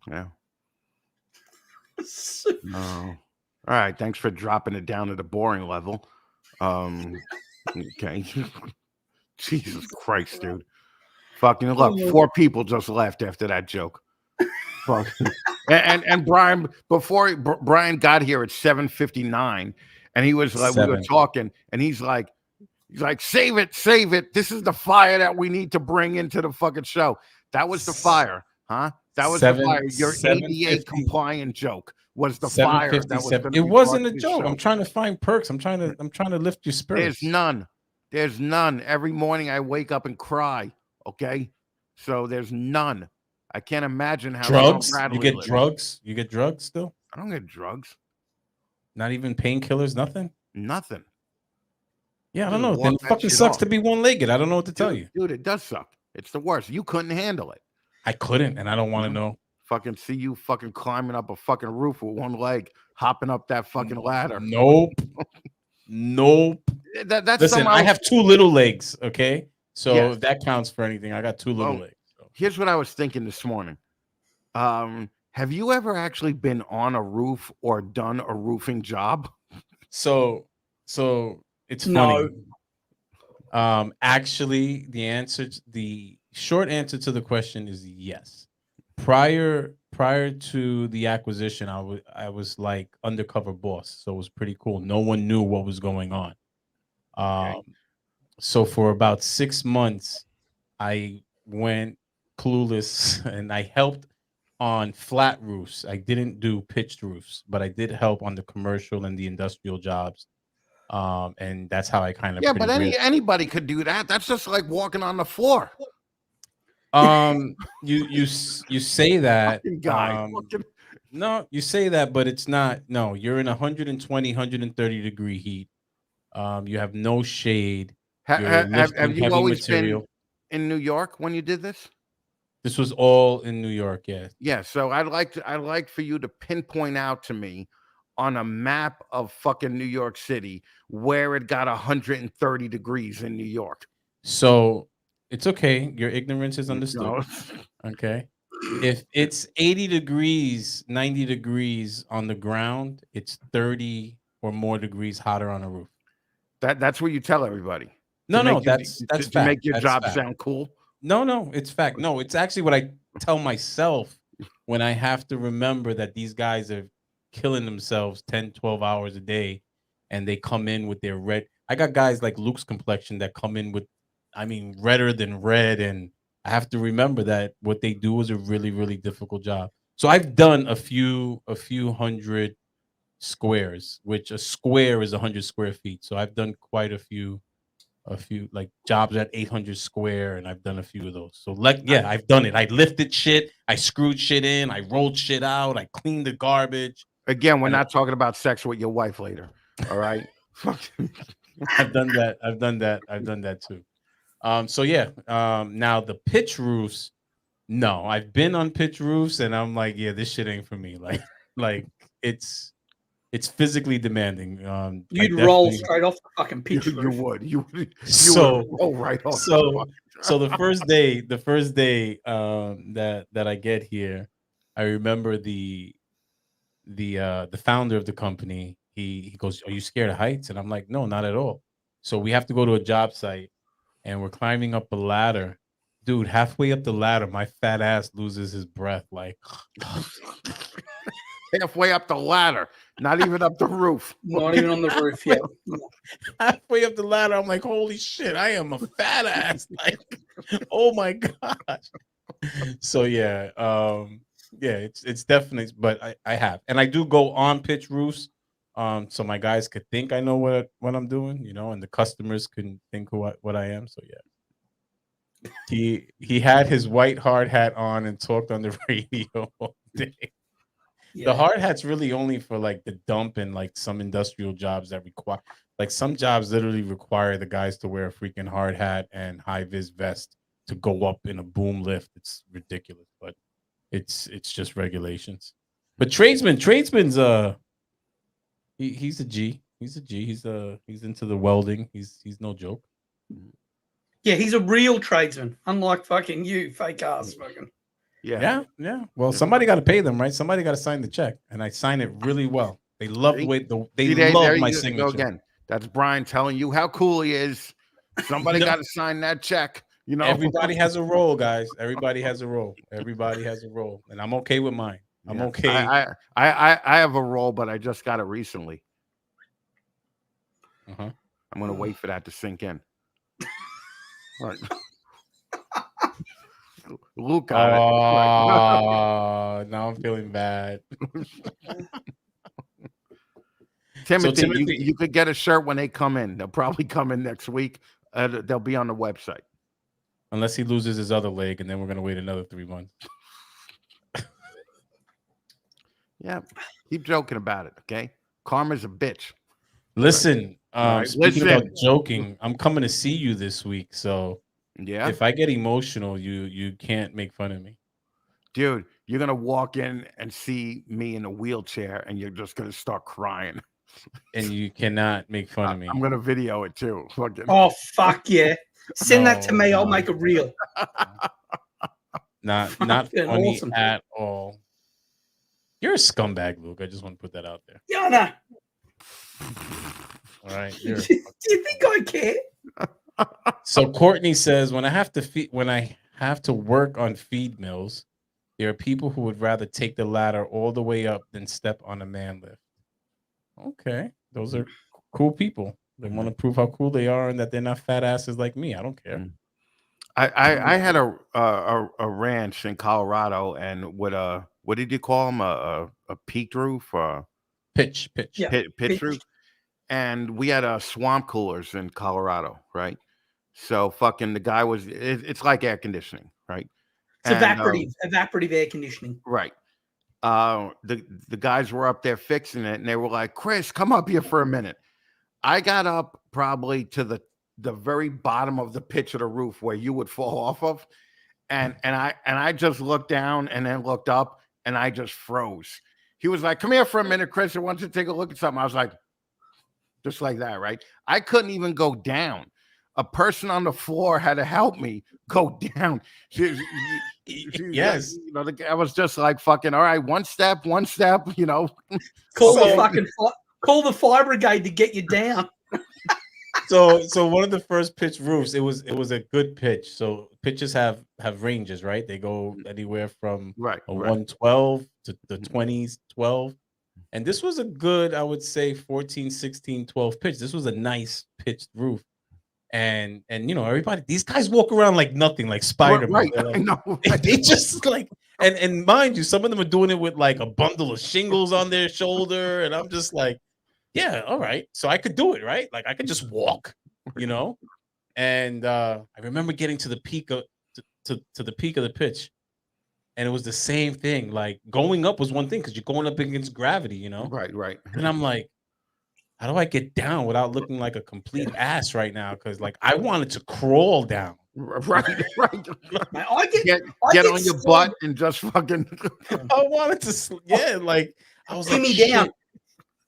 No. All right. Thanks for dropping it down to the boring level. Okay. Jesus Christ, dude. Fucking look, 4 people just left after that joke. and Brian, before Brian got here at 7:59, and he was like, we were talking, and he's like, save it. This is the fire that we need to bring into the fucking show. That was the fire, huh? That was the fire. Your ADA compliant joke was the fire. That was it wasn't a joke. I'm trying to find perks. I'm trying to lift your spirits. There's none. Every morning I wake up and cry. Okay, so there's none. I can't imagine how drugs. You get drugs. You get drugs still. I don't get drugs. Not even painkillers. Nothing. Yeah, I don't know. Then it fucking sucks to be one-legged. I don't know what to tell you, dude. It does suck. It's the worst. You couldn't handle it. I couldn't, and I don't want to know. Fucking see you fucking climbing up a fucking roof with one leg, hopping up that fucking ladder. Nope. That's listen. I have 2 little legs. Okay. So if that counts for anything, I got 2 little legs. So. Here's what I was thinking this morning. Have you ever actually been on a roof or done a roofing job? So it's funny. Actually, the short answer to the question is yes. Prior to the acquisition, I was like undercover boss, so it was pretty cool. No one knew what was going on. Okay. So for about 6 months, I went clueless and I helped on flat roofs. I didn't do pitched roofs, but I did help on the commercial and the industrial jobs. And that's how I kind of but anybody could do that. That's just like walking on the floor. You say that. No, you say that, but it's not. No, you're in 120, 130 degree heat. You have no shade. Have you always been in New York when you did this? This was all in New York, yeah. Yeah, so I'd like for you to pinpoint out to me on a map of fucking New York City where it got 130 degrees in New York. So it's okay. Your ignorance is understood. No. Okay. If it's 80 degrees, 90 degrees on the ground, it's 30 or more degrees hotter on a roof. That's what you tell everybody. No, that's fact. To make your that's job fact. sound cool. No, it's fact. No, it's actually what I tell myself when I have to remember that these guys are killing themselves 10, 12 hours a day, and they come in with their red. I got guys like Luke's complexion that come in with, redder than red, and I have to remember that what they do is a really, really difficult job. So I've done a few hundred squares, which a square is 100 square feet. So I've done quite a few like jobs at 800 square, and I've done a few of those. So I've done it. I lifted shit, I screwed shit in, I rolled shit out, I cleaned the garbage. Again, we're not talking about sex with your wife later. All right. I've done that too. Now the pitch roofs, no, I've been on pitch roofs and I'm like, yeah, this shit ain't for me. Like it's physically demanding. You'd roll straight off the fucking pitch roof. You would roll right off. So the first day that I get here, I remember the founder of the company, he goes, "Are you scared of heights?" And I'm like, "No, not at all." So we have to go to a job site and we're climbing up a ladder. Dude, halfway up the ladder, my fat ass loses his breath. Like halfway up the ladder, not even up the roof. Not even on the roof yet. Halfway up the ladder, I'm like, holy shit, I am a fat ass. Like, oh my gosh. So yeah, it's definitely. But I have, and I do go on pitch roofs, so my guys could think I know what I'm doing, and the customers can think what I am. So yeah, he had his white hard hat on and talked on the radio all day. Yeah. The hard hat's really only for like the dump and like some industrial jobs that require, like some jobs literally require the guys to wear a freaking hard hat and high vis vest to go up in a boom lift. It's ridiculous, but it's just regulations. But tradesman's he's a G. He's a G. He's into the welding. He's no joke. Yeah, he's a real tradesman, unlike fucking you, fake ass fucking. Yeah. Well, somebody got to pay them, right? Somebody got to sign the check, and I sign it really well. They love the way they love my signature. Again. That's Brian telling you how cool he is. Somebody got to sign that check. Everybody has a role, guys. Everybody has a role. Everybody has a role, and I'm okay with mine. I'm okay. I have a role, but I just got it recently. I'm gonna wait for that to sink in. Right. Luke got it. Now I'm feeling bad. Timothy, you could get a shirt when they come in. They'll probably come in next week. They'll be on the website. Unless he loses his other leg, and then we're going to wait another 3 months. Yeah, keep joking about it, okay? Karma's a bitch. Listen, speaking about joking, I'm coming to see you this week, so yeah, if I get emotional, you can't make fun of me. Dude, you're going to walk in and see me in a wheelchair, and you're just going to start crying. And you cannot make fun of me. I'm going to video it, too. Oh, fuck yeah. Send that to me. I'll make a reel. Not funny at all. You're a scumbag, Luke. I just want to put that out there. Yeah, no. All right. Do you think I care? So Courtney says, when I have to work on feed mills, there are people who would rather take the ladder all the way up than step on a man lift. Okay, those are cool people. They want to prove how cool they are and that they're not fat asses like me. I don't care. I had a ranch in Colorado, and with what did you call them? A peaked roof? Pitch roof. And we had swamp coolers in Colorado, right? So fucking the guy it's like air conditioning, right? It's evaporative air conditioning. Right. The guys were up there fixing it, and they were like, Chris, come up here for a minute. I got up probably to the very bottom of the pitch of the roof where you would fall off of. And I just looked down and then looked up, and I just froze. He was like, come here for a minute, Chris. I want you to take a look at something. I was like, just like that, right? I couldn't even go down. A person on the floor had to help me go down. Yes. I was just like, fucking, all right, one step, Call the fire brigade to get you down. So one of the first pitch roofs, it was a good pitch. So pitches have ranges, right? They go anywhere from 112 to the 20s, 12. And this was a good, I would say, 14, 16, 12 pitch. This was a nice pitched roof. And everybody, these guys walk around like nothing, like Spider-Man. Right. Like, I know. they just like, and mind you, some of them are doing it with like a bundle of shingles on their shoulder. And I'm just like, yeah, all right. So I could do it, right? Like I could just walk, And I remember getting to the peak of to the peak of the pitch. And it was the same thing. Like going up was one thing because you're going up against gravity, Right. And I'm like, how do I get down without looking like a complete ass right now? Because like I wanted to crawl down. Right. I get on your butt and just fucking. I wanted to, like I was shimmy like, down.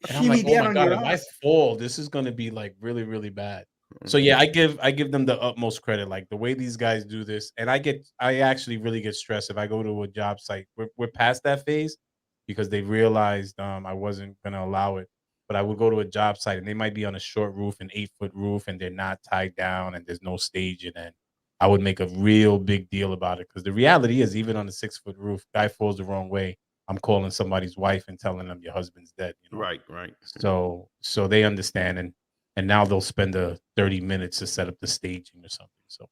And I'm like, oh my God, if I fall, this is going to be like really, really bad. So yeah, I give them the utmost credit. Like the way these guys do this, and I actually really get stressed if I go to a job site. We're past that phase because they realized I wasn't going to allow it. But I would go to a job site and they might be on a short roof, an 8-foot roof, and they're not tied down and there's no staging. And I would make a real big deal about it because the reality is, even on a 6-foot roof, guy falls the wrong way, I'm calling somebody's wife and telling them your husband's dead. Right. So they understand, and now they'll spend 30 minutes to set up the staging or something. So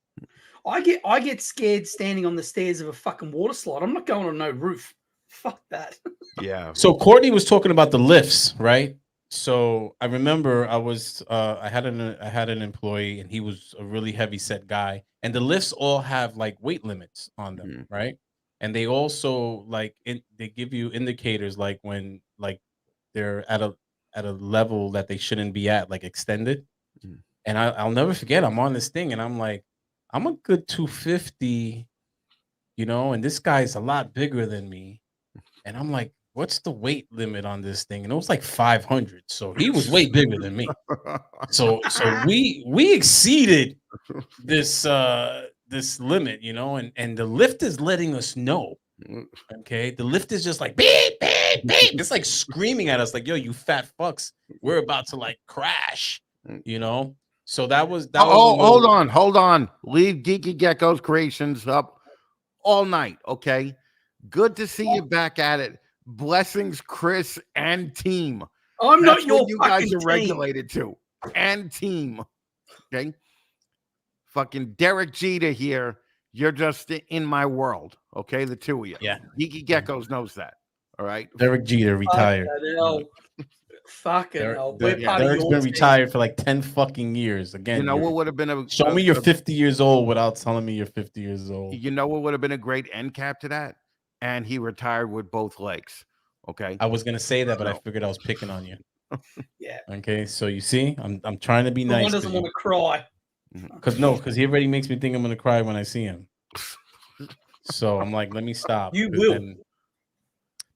I get scared standing on the stairs of a fucking water slide. I'm not going on no roof. Fuck that. Yeah. So Courtney was talking about the lifts, right? So I remember I had an employee and he was a really heavy set guy, and the lifts all have like weight limits on them, Mhm. right? And they also they give you indicators like when like they're at a level that they shouldn't be at, like extended. Mhm. And I'll never forget, I'm on this thing and I'm like, I'm a good 250, and this guy's a lot bigger than me. And I'm like, what's the weight limit on this thing? And it was like 500. So he was way bigger than me. So we exceeded this limit, and the lift is letting us know. Okay. The lift is just like beep, beep, beep. It's like screaming at us, like, yo, you fat fucks, we're about to like crash, So that was a hold little. hold on. Leave Geeky Gecko's creations up all night. Okay. Good to see you back at it. Blessings, Chris and team. I'm That's not your what you guys fucking are team. regulated to. And team. Okay. Fucking Derek Jeter here. You're just in my world. Okay. The two of you. Yeah. Geeky Geckos knows that. All right. Derek Jeter retired. Fucking hell. We're part of Derek's your been team. retired for like 10 fucking years. Again, You know what would have been show me you're 50 years old without telling me you're 50 years old. You know what would have been a great end cap to that? And he retired with both legs. Okay. I was gonna say that, but I figured I was picking on you. Yeah. Okay, so you see, I'm trying to be nice. One doesn't want to cry. Because he already makes me think I'm gonna cry when I see him. So I'm like, let me stop. You will.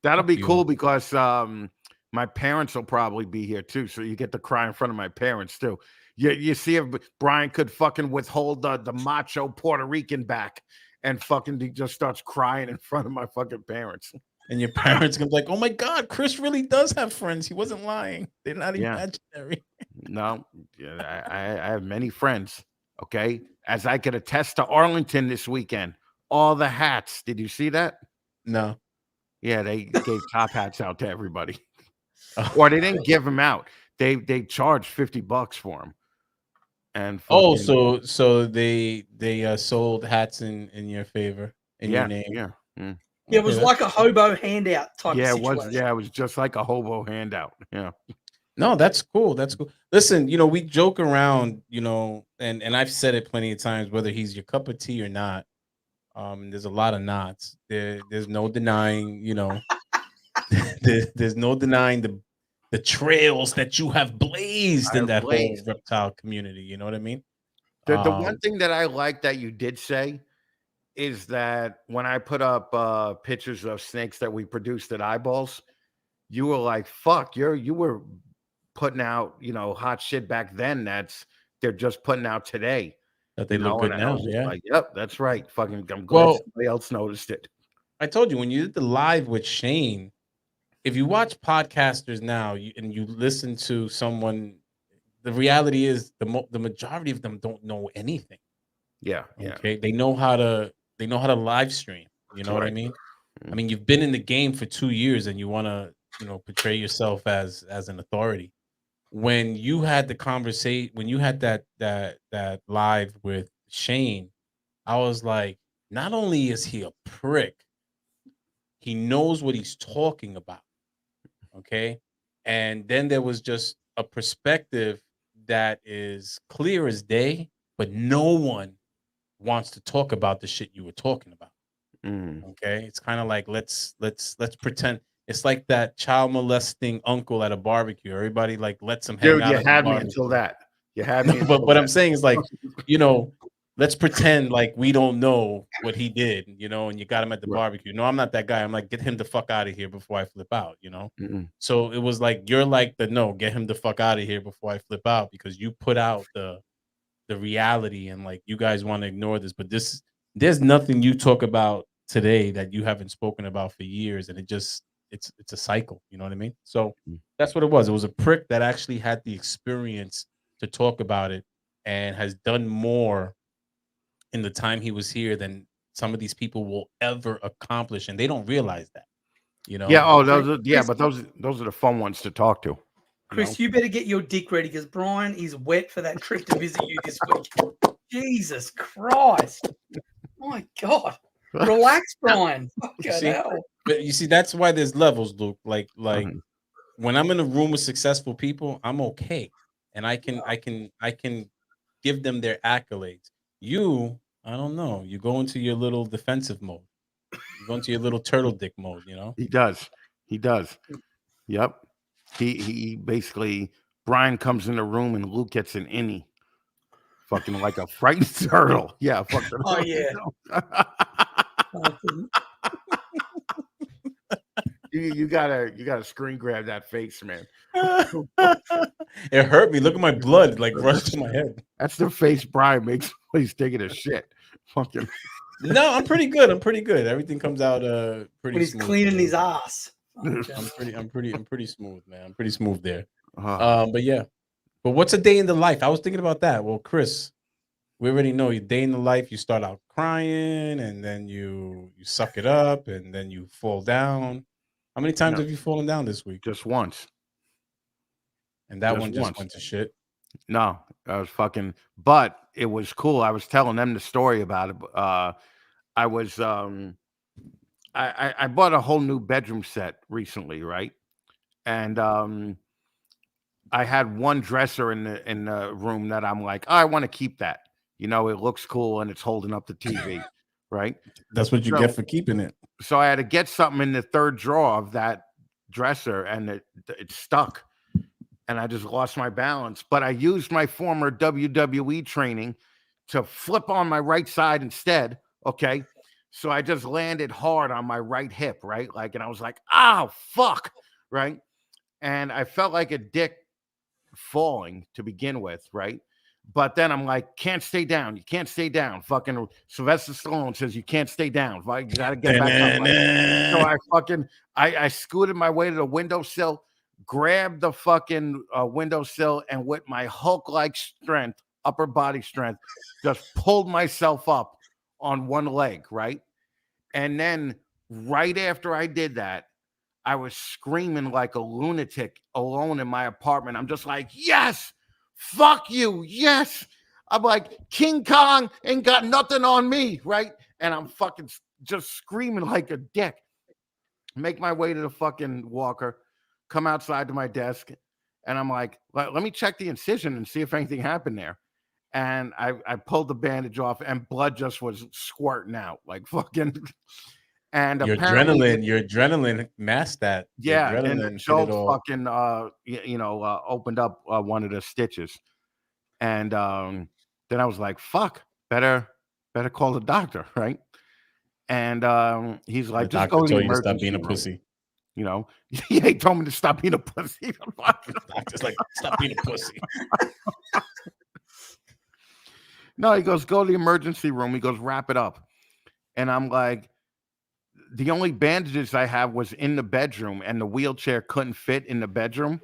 That'll be cool because my parents will probably be here too. So you get to cry in front of my parents too. You see if Brian could fucking withhold the macho Puerto Rican back and fucking he just starts crying in front of my fucking parents. And your parents gonna be like, oh my God, Chris really does have friends. He wasn't lying. They're not imaginary. No, I have many friends. Okay. As I could attest to Arlington this weekend, all the hats. Did you see that? No. Yeah, they gave top hats out to everybody. Or they didn't give them out. They charged $50 for them. And so they sold hats in your favor, in your name. Yeah. Yeah, it was like a hobo handout type of situation. It was just like a hobo handout. Yeah. No, that's cool. That's cool. Listen, we joke around, and I've said it plenty of times, whether he's your cup of tea or not. There's a lot of knots. There's no denying, there's no denying the trails that you have blazed in that whole reptile community. You know what I mean? The one thing that I like that you did say is that when I put up pictures of snakes that we produced at Eyeballs, you were like, fuck, you were putting out, hot shit back then they're just putting out today. That they look good now. Yeah. Like, yep, that's right. Fucking I'm glad somebody else noticed it. I told you when you did the live with Shane, if you watch podcasters now and you listen to someone, the reality is the majority of them don't know anything. Yeah. Okay. They know how to live stream. You know what I mean? I mean, you've been in the game for 2 years and you want to, portray yourself as an authority. When you had the conversation, when you had that live with Shane, I was like, not only is he a prick, he knows what he's talking about. Okay. And then there was just a perspective that is clear as day, but no one wants to talk about the shit you were talking about. Okay. It's kind of like, let's pretend. It's like that child molesting uncle at a barbecue. Everybody like lets him hang out. You had me until that. You had me. But what I'm saying is like, let's pretend like we don't know what he did, and you got him at the barbecue. No, I'm not that guy. I'm like, get him the fuck out of here before I flip out, So it was like, you're like get him the fuck out of here before I flip out, because you put out the reality and like, you guys want to ignore this, but there's nothing you talk about today that you haven't spoken about for years. And it's a cycle. You know what I mean? So that's what it was. It was a prick that actually had the experience to talk about it and has done more in the time he was here than some of these people will ever accomplish, and they don't realize that. Yeah. Oh, but those are the fun ones to talk to. Chris, you better get your dick ready because Brian is wet for that trip to visit you this week. Jesus Christ! My God, relax, Brian. Fucking hell. But you see, that's why there's levels, Luke. Like Mhm. when I'm in a room with successful people, I'm okay, and I can give them their accolades. You, I don't know. You go into your little defensive mode. You go into your little turtle dick mode. You know. He does. He does. Yep. He basically Brian comes in the room and Luke gets an innie. Fucking like a frightened turtle. Yeah, fucking. Oh yeah. Fucking- you gotta screen grab that face, man. It hurt me. Look at my blood like rushed to my head. That's the face Brian makes when he's taking a shit. Fucking. No, I'm pretty good. I'm pretty good. Everything comes out pretty when he's smooth. cleaning his ass. I'm pretty smooth, man. I'm pretty smooth there. Oh, But yeah. But what's a day in the life? I was thinking about that. Well, Chris, we already know your day in the life. You start out crying, and then you suck it up, and then you fall down. How many times No. have you fallen down this week? just once. And that just one just once. went to shit. No, I was fucking. But it was cool. I was telling them the story about it. I was I bought a whole new bedroom set recently, right? And I had one dresser in the room that I'm like, oh, I want to keep that. You know, it looks cool and it's holding up the TV, right? That's what you So- get for keeping it. So I had to get something in the third drawer of that dresser, and it stuck, and I just lost my balance. But I used my former WWE training to flip on my right side instead. Okay. So I just landed hard on my right hip, right? Like, and I was like, oh, fuck. Right. And I felt like a dick falling to begin with, right? But then I'm like, can't stay down. You can't stay down. Fucking Sylvester Stallone says you can't stay down. You gotta get back up. So I fucking I scooted my way to the windowsill, grabbed the fucking windowsill, and with my Hulk-like strength, upper body strength, just pulled myself up on one leg, right? And then right after I did that, I was screaming like a lunatic alone in my apartment. I'm just like, yes, fuck you, yes. I'm like, King Kong ain't got nothing on me, right? And I'm fucking just screaming like a dick. Make my way to the fucking walker, come outside to my desk, and I'm like, let me check the incision and see if anything happened there. And I pulled the bandage off, and blood just was squirting out like fucking. And Your apparently, adrenaline masked that. Your yeah, and the adrenaline hit it jolt all. fucking opened up one of the stitches, and then I was like, "Fuck, better call the doctor," right? And he's The like, "Just doctor go to the told you to stop emergency being a room." pussy. You know, he told me to stop being a pussy. The doctor's like, stop being a pussy. No, he goes, "Go to the emergency room." He goes, "Wrap it up," and I'm like, the only bandages I have was in the bedroom, and the wheelchair couldn't fit in the bedroom.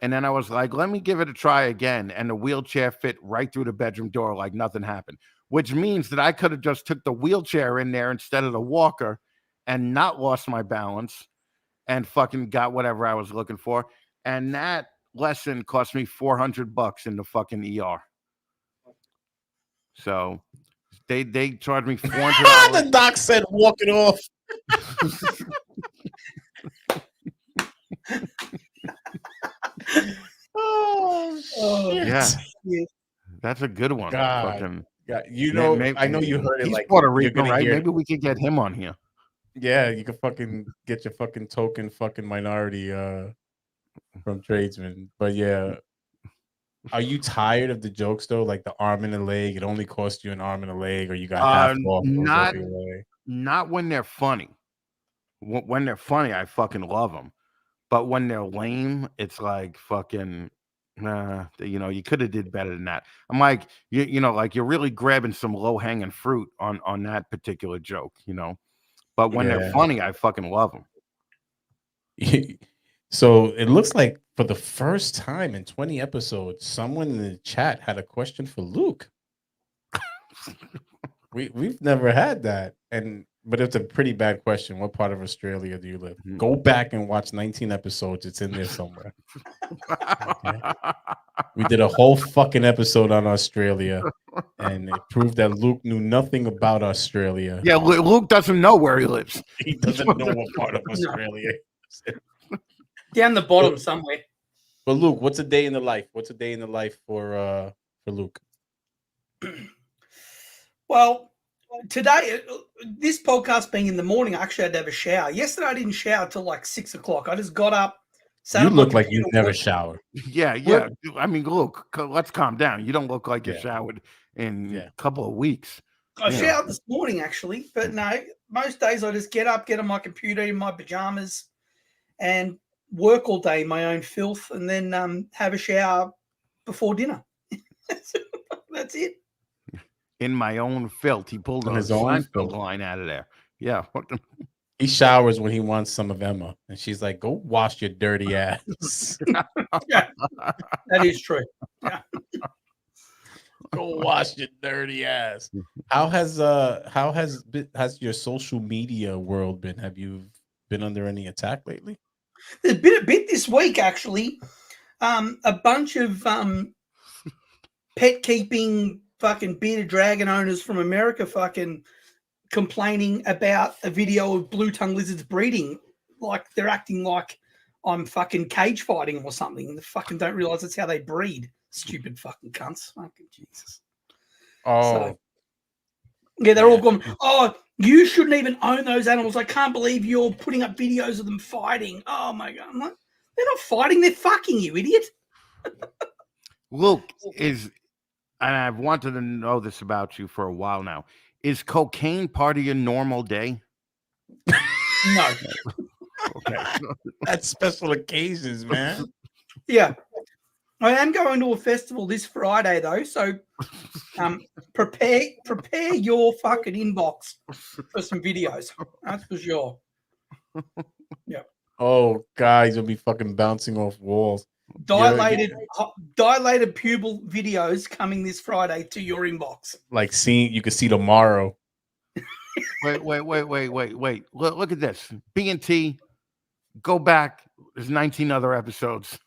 And then I was like, let me give it a try again. And the wheelchair fit right through the bedroom door like nothing happened, which means that I could have just took the wheelchair in there instead of the walker and not lost my balance and fucking got whatever I was looking for. And that lesson cost me $400 in the fucking ER. So they charged me $400. The doc said, walk it off. Oh, shit. Yeah. That's a good one. God. Fucking, God. You know, maybe, I know you heard it he's like Puerto you're Rican, gonna right? hear. Maybe we could get him on here. Yeah, you can fucking get your fucking token fucking minority from tradesmen. But yeah. Are you tired of the jokes though? Like the arm and a leg, it only cost you an arm and a leg, or you got half off. Not when they're funny. When they're funny, I fucking love them. But when they're lame, it's like fucking. You could have did better than that. I'm like, like you're really grabbing some low hanging fruit on that particular joke, But when they're funny, I fucking love them. So it looks like for the first time in 20 episodes, someone in the chat had a question for Luke. We've never had that, and But it's a pretty bad question. What part of Australia do you live? Go back and watch 19 episodes. It's in there somewhere. Okay. We did a whole fucking episode on Australia, and it proved that Luke knew nothing about Australia. Yeah, Luke doesn't know where he lives. He doesn't know what part of Australia. Down the bottom somewhere. But Luke, what's a day in the life? What's a day in the life for Luke? Well, today, this podcast being in the morning, I actually had to have a shower. Yesterday, I didn't shower till like 6 o'clock. I just got up. You look like you never shower. Yeah. I mean, look, let's calm down. You don't look like you showered in a couple of weeks. I showered this morning, actually. But no, most days I just get up, get on my computer in my pajamas, and work all day in my own filth, and then have a shower before dinner. That's it. In my own filth. He pulled his own line out of there. Yeah. He showers when he wants some of Emma, and she's like, "Go wash your dirty ass." Yeah, that is true. Yeah. Go wash your dirty ass. How has your social media world been? Have you been under any attack lately? There's been a bit this week, actually. A bunch of pet keeping fucking bearded dragon owners from America fucking complaining about a video of blue tongue lizards breeding. Like they're acting like I'm fucking cage fighting or something. They fucking don't realize that's how they breed. Stupid fucking cunts. Fucking Jesus. Oh. Yeah, they're all going, oh, you shouldn't even own those animals. I can't believe you're putting up videos of them fighting. Oh, my God. I'm like, they're not fighting. They're fucking, you idiot. Luke is, and I've wanted to know this about you for a while now. Is cocaine part of your normal day? No. Okay. That's special occasions, man. Yeah. I am going to a festival this Friday, though, so prepare your fucking inbox for some videos. That's for sure. Yeah. Oh, guys, you'll be fucking bouncing off walls. Dilated pubal videos coming this Friday to your inbox. Like you can see tomorrow. Wait. Look at this. B&T, go back. There's 19 other episodes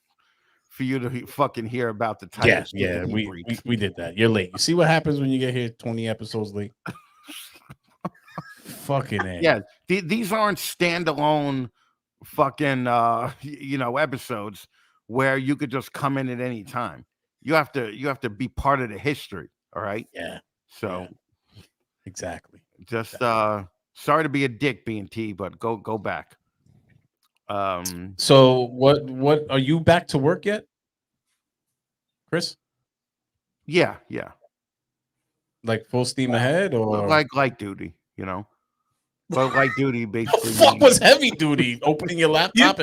for you to fucking hear about the type. Yeah, we did that. You're late. You see what happens when you get here 20 episodes late? Fucking A. Yeah, these aren't standalone fucking episodes where you could just come in at any time. You have to be part of the history. All right. Yeah. So exactly. Just sorry to be a dick, B&T, but go back. So what are you back to work yet, Chris? Yeah. Like full steam ahead, or like light duty, But light duty basically. The fuck was heavy duty? Opening your laptop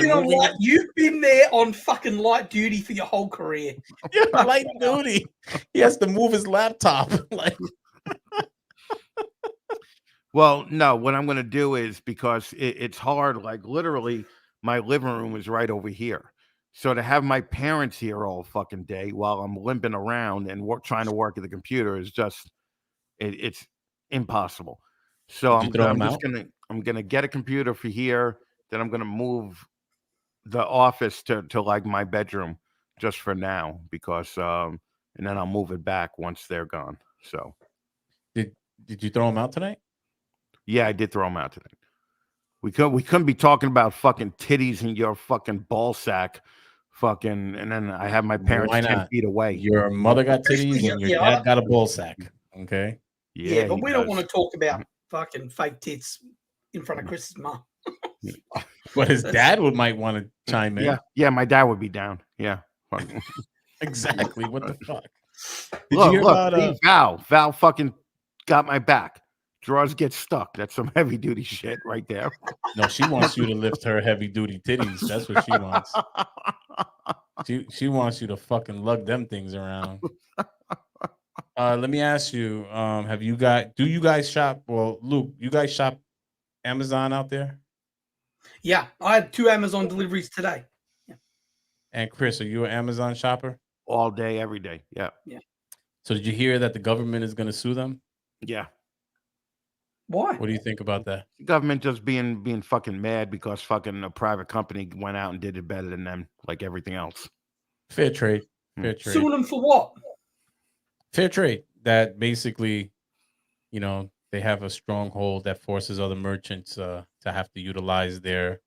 you've been there on fucking light duty for your whole career. Yeah, light duty. He has to move his laptop. Like, well, no. What I'm going to do is, because it's hard. Like literally, my living room is right over here. So to have my parents here all fucking day while I'm limping around and trying to work at the computer is just it's impossible. So I'm gonna get a computer for here. Then I'm gonna move the office to like my bedroom just for now, because and then I'll move it back once they're gone. So did you throw them out tonight? Yeah, I did throw them out tonight. We couldn't be talking about fucking titties in your fucking ball sack, fucking, and then I have my parents 10 feet away. Your mother got titties and your dad got a ball sack. Okay. Yeah, but we don't want to talk about fucking fake tits in front of Chris's mom. But his dad might want to chime in. Yeah, my dad would be down. Yeah. Exactly. What the fuck? Did you hear about Val fucking got my back. Drawers get stuck. That's some heavy duty shit right there. No, she wants you to lift her heavy duty titties. That's what she wants. She wants you to fucking lug them things around. Let me ask you, do you guys shop? Well, Luke, you guys shop Amazon out there? Yeah, I had 2 Amazon deliveries today. Yeah. And Chris, are you an Amazon shopper? All day, every day. Yeah. Yeah. So did you hear that the government is going to sue them? Yeah. Why? What do you think about that? The government just being fucking mad because fucking a private company went out and did it better than them, like everything else. Fair trade. Fair trade. Suing them for what? Fair trade. That basically, they have a stronghold that forces other merchants to have to utilize their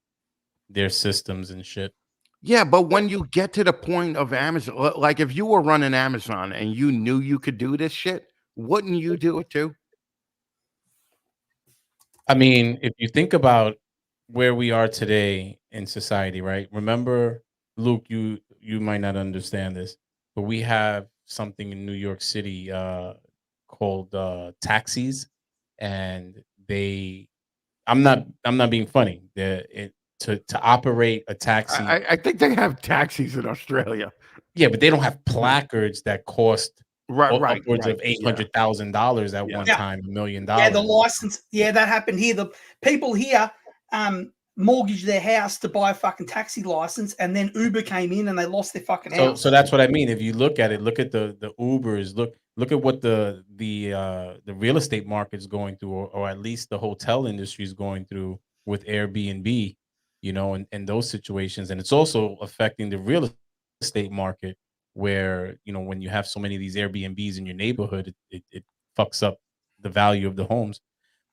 systems and shit. Yeah, but when you get to the point of Amazon, like if you were running Amazon and you knew you could do this shit, wouldn't you do it too? I mean, if you think about where we are today in society, right? Remember, Luke, you might not understand this, but we have something in New York City called taxis, and I'm not being funny. To operate a taxi, I think they have taxis in Australia. yeah, but they don't have placards that cost Right, upwards of $800,000 at one Yeah. time, $1 million. Yeah, the license. Yeah, that happened here. The people here mortgaged their house to buy a fucking taxi license, and then Uber came in and they lost their fucking house. So that's what I mean. If you look at it, look at the Ubers, look at what the real estate market's going through, or at least the hotel industry is going through with Airbnb, and those situations, and it's also affecting the real estate market where when you have so many of these Airbnbs in your neighborhood, it fucks up the value of the homes.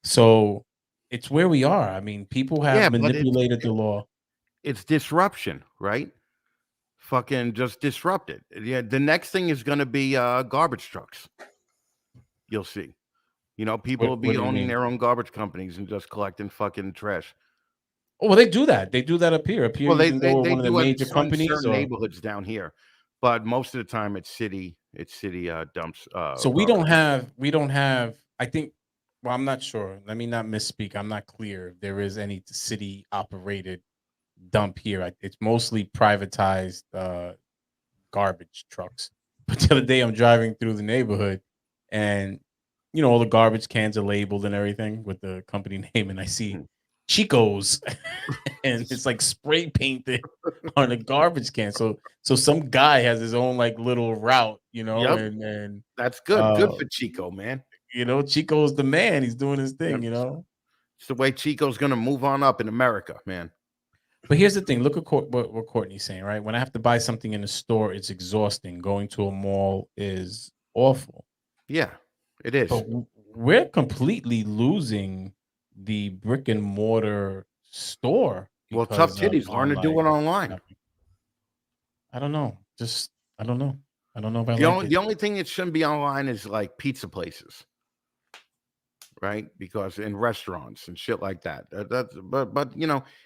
So it's where we are. I mean, people have Yeah, but manipulated the law. it's disruption, right? Fucking just disrupt it. Yeah, the next thing is going to be garbage trucks. You'll see. People will What be do you owning mean? their own garbage companies and just collecting fucking trash. Oh, well, they do that. They do that up here. Up here, Well, you they can they, go with they one of the do it major in companies, certain or neighborhoods down here, but most of the time it's city dumps. so Garbage. we don't have. I think. Well, I'm not sure. Let me not misspeak. I'm not clear if there is any city operated dump here. It's mostly privatized garbage trucks. But the other day, I'm driving through the neighborhood, and all the garbage cans are labeled and everything with the company name, and I see Chico's, and it's like spray painted on a garbage can. So some guy has his own like little route, Yep, and that's good. Good for Chico, man. Chico's the man. He's doing his thing, Yep. It's the way Chico's gonna move on up in America, man. But here's the thing. Look at what Courtney's saying, right? When I have to buy something in a store, it's exhausting. Going to a mall is awful. Yeah, it is. But we're completely losing the brick and mortar store Well, tough because of titties learn to do it online. shopping. I don't know. I don't know. I don't know if I The like only it. the only thing that shouldn't be online is like pizza places, right? Because in restaurants and shit like that. But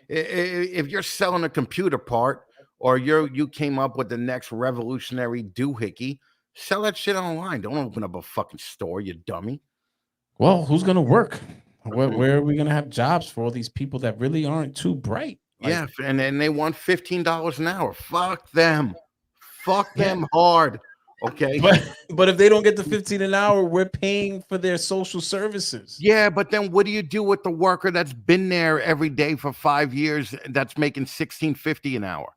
if you're selling a computer part or you came up with the next revolutionary doohickey, sell that shit online. Don't open up a fucking store, you dummy. Well, who's gonna work? Where are we gonna have jobs for all these people that really aren't too bright? Yeah, and then they want $15 an hour. Fuck them. Fuck Yeah. them hard. Okay. But if they don't get the 15 an hour, we're paying for their social services. Yeah, but then what do you do with the worker that's been there every day for 5 years that's making $16.50 an hour?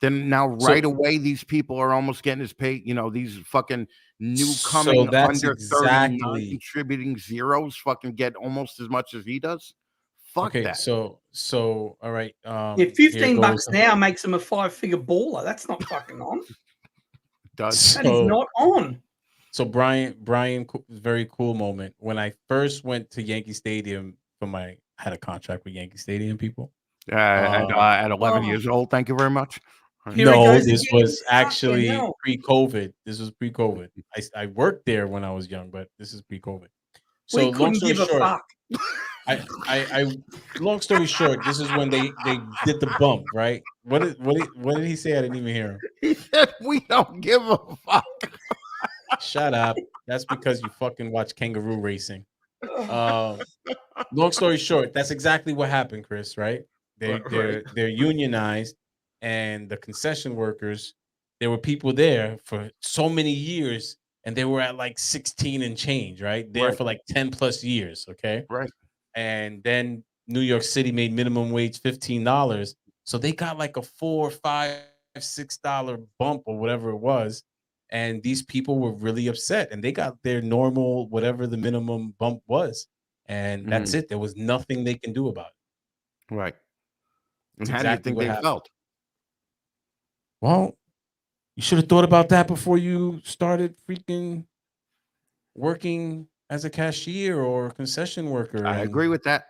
Then now right away these people are almost getting his pay, these fucking newcoming that's under 30 exactly non-contributing zeros fucking get almost as much as he does. Fuck okay. that. So all right. Yeah, Here 15 goes- bucks an hour makes him a 5-figure baller. That's not fucking on. Does. That is not on. So Brian, very cool moment when I first went to Yankee Stadium I had a contract with Yankee Stadium people. At 11 years old, thank you very much. Here he No, goes this again. was actually Fucking hell. pre-COVID. This was pre-COVID. I worked there when I was young, but this is pre-COVID. So We long couldn't story give a short, fuck. I long story short, this is when they did the bump, right? What did he say? I didn't even hear him. He said we don't give a fuck. Shut up. That's because you fucking watch kangaroo racing. Long story short, that's exactly what happened, Chris, right? They're unionized, and the concession workers, there were people there for so many years, and they were at like 16 and change, right? There Right. for like 10 plus years, okay? Right. And then New York City made minimum wage $15. So they got like a $4, $5, $6 bump or whatever it was. And these people were really upset, and they got their normal, whatever the minimum bump was. and that's it. There was nothing they can do about it. Right. And That's how do you exactly think what they happened. felt? Well, you should have thought about that before you started freaking working as a cashier or concession worker. I agree with that.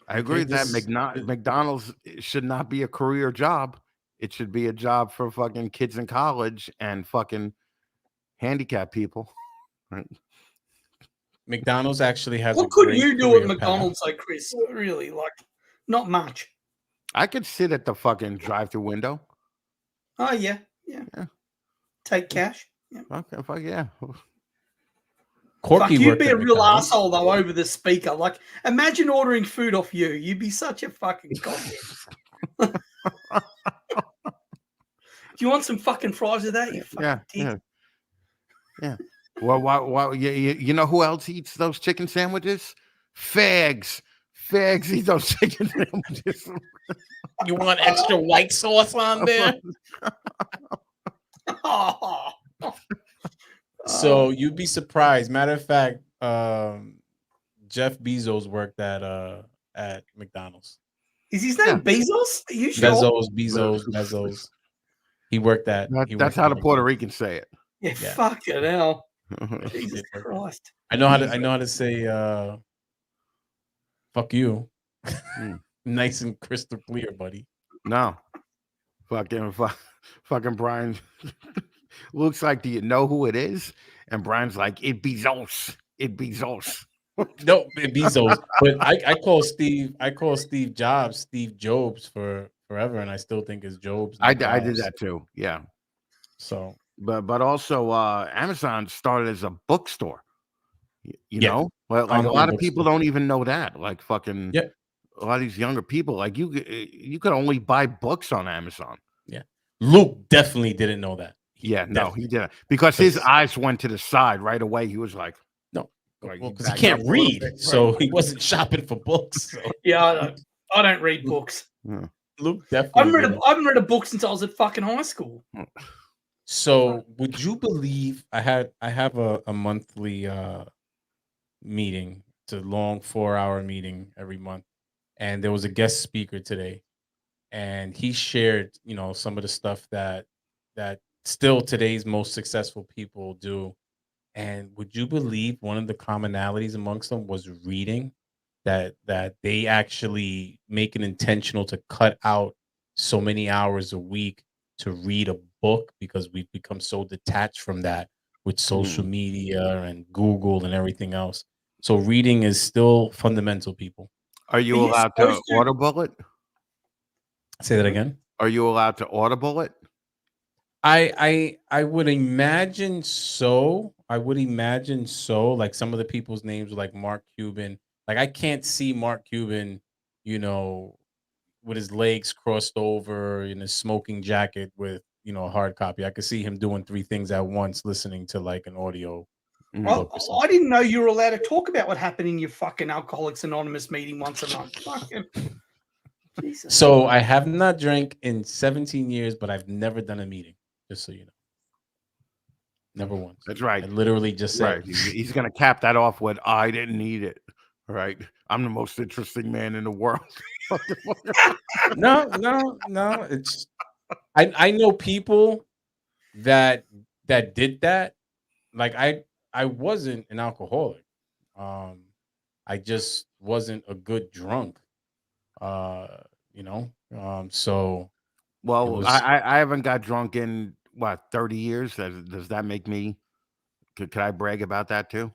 I agree with that. this McDonald's should not be a career job. It should be a job for fucking kids in college and fucking handicapped people. Right? McDonald's actually has a What could great you do at career McDonald's, path. though, Chris? Really, like, not much. I could sit at the fucking drive-through window. Oh yeah. Take cash. Yeah. Okay, fuck yeah. Corky Fuck, you'd worked be at a real McDonald's. asshole though over the speaker. Like, imagine ordering food off you. You'd be such a fucking goddamn. Do you want some fucking fries with that? You fucking dick. Yeah. Well, you know who else eats those chicken sandwiches? Fags eat those chicken sandwiches. You want extra white sauce on there? So you'd be surprised. Matter of fact, Jeff Bezos worked at McDonald's. Is his name Bezos? Are you sure? Bezos. He worked at. That's how the Puerto Ricans say it. Yeah, fucking hell. Jesus did work. Christ. I know how to say fuck you. Nice and crystal clear, buddy. No. Fucking Brian. Looks like, do you know who it is? And Brian's like, it Bezos. No, Bezos. But I call Steve Jobs Steve Jobs for forever, and I still think it's Jobs. I did that too. Yeah. So, but also Amazon started as a bookstore. You know, like a lot of people don't even know that. Like fucking a lot of these younger people, like you could only buy books on Amazon. Yeah. Luke definitely didn't know that. He didn't, because his eyes went to the side right away. He was like, no, because he can't read, so he wasn't shopping for books. So. Yeah, I don't read books. Yeah. Luke definitely. I haven't read a book since I was at fucking high school. So, would you believe I have a monthly meeting? It's a long 4-hour meeting every month, and there was a guest speaker today, and he shared, some of the stuff that still today's most successful people do. And would you believe one of the commonalities amongst them was reading? That they actually make it intentional to cut out so many hours a week to read a book, because we've become so detached from that with social media and Google and everything else. So reading is still fundamental, people. Are you allowed to audible it? Say that again. Are you allowed to audible it? I would imagine so. Like some of the people's names were like Mark Cuban. Like I can't see Mark Cuban, with his legs crossed over in a smoking jacket with, a hard copy. I could see him doing 3 things at once, listening to like an audio. I didn't know you were allowed to talk about what happened in your fucking Alcoholics Anonymous meeting once a month. Fucking Jesus. So I have not drank in 17 years, but I've never done a meeting, just so you know. Never once. That's right. I literally just said. Right. He's going to cap that off with, I didn't need it. Right. I'm the most interesting man in the world. No. It's I know people that did that. Like I wasn't an alcoholic. I just wasn't a good drunk. So well, I haven't got drunk in 30 years. Does that make me? Could I brag about that too?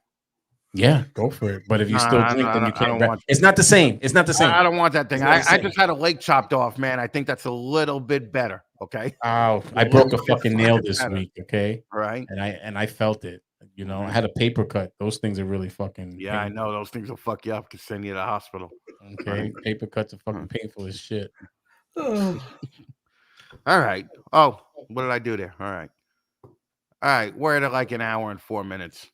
Yeah, go for it. But if you still drink, then you can't. It's not the same. I don't want that thing. I just had a leg chopped off, man. I think that's a little bit better. Okay. Oh, I broke a fucking nail this week. Okay. Right. And I felt it. I had a paper cut. Those things are really fucking. Yeah, painful. I know those things will fuck you up. Could send you to the hospital. Okay. Right. Paper cuts are fucking painful as shit. All right. Oh, what did I do there? All right. We're at like an hour and 4 minutes.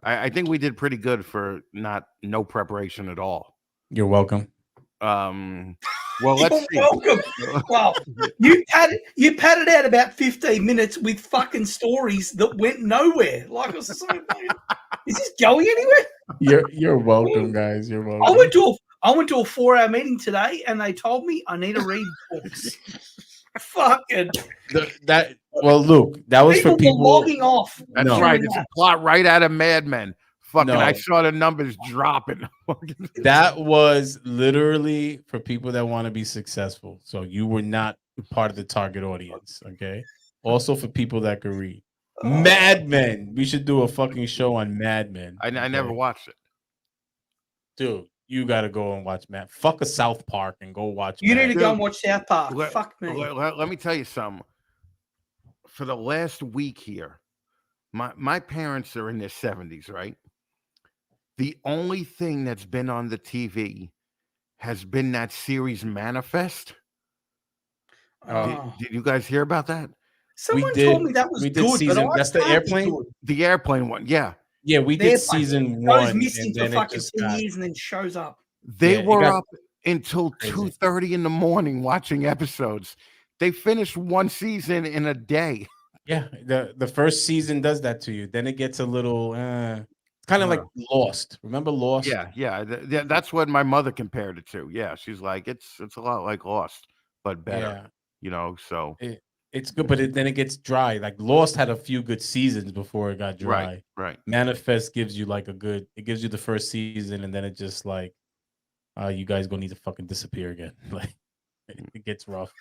I think we did pretty good for no preparation at all. You're welcome. What Well, let's see. Welcome. Well, you padded out about 15 minutes with fucking stories that went nowhere. Like I was saying, is this going anywhere? You're welcome, guys. You're welcome. I went to a 4-hour meeting today, and they told me I need to read books. Fucking Luke, that was for people logging off. That's right. It's a plot right out of Mad Men. Fucking, I saw the numbers dropping. That was literally for people that want to be successful. So you were not part of the target audience. Okay. Also for people that could read. Mad Men. We should do a fucking show on Mad Men. I never watched it, dude. You got to go and watch Matt. Fuck a South Park and go watch. You need to go and watch South Park. Fuck me. Let me tell you something. For the last week here, my parents are in their 70s, right? The only thing that's been on the TV has been that series Manifest. Did you guys hear about that? Someone told me that was good. Season, that's the airplane? The airplane one, yeah. Yeah, we did season 1. Goes missing for fucking 10 years and then shows up. They were up until 2:30 in the morning watching episodes. They finished one season in a day. Yeah, the first season does that to you. Then it gets a little it's kind of like Lost. Remember Lost? Yeah. That's what my mother compared it to. Yeah, she's like, it's a lot like Lost, but better. Yeah. So it's good, but then it gets dry. Like Lost had a few good seasons before it got dry. Right. Manifest gives you like it gives you the first season, and then it just like, you guys gonna need to fucking disappear again. Like it gets rough.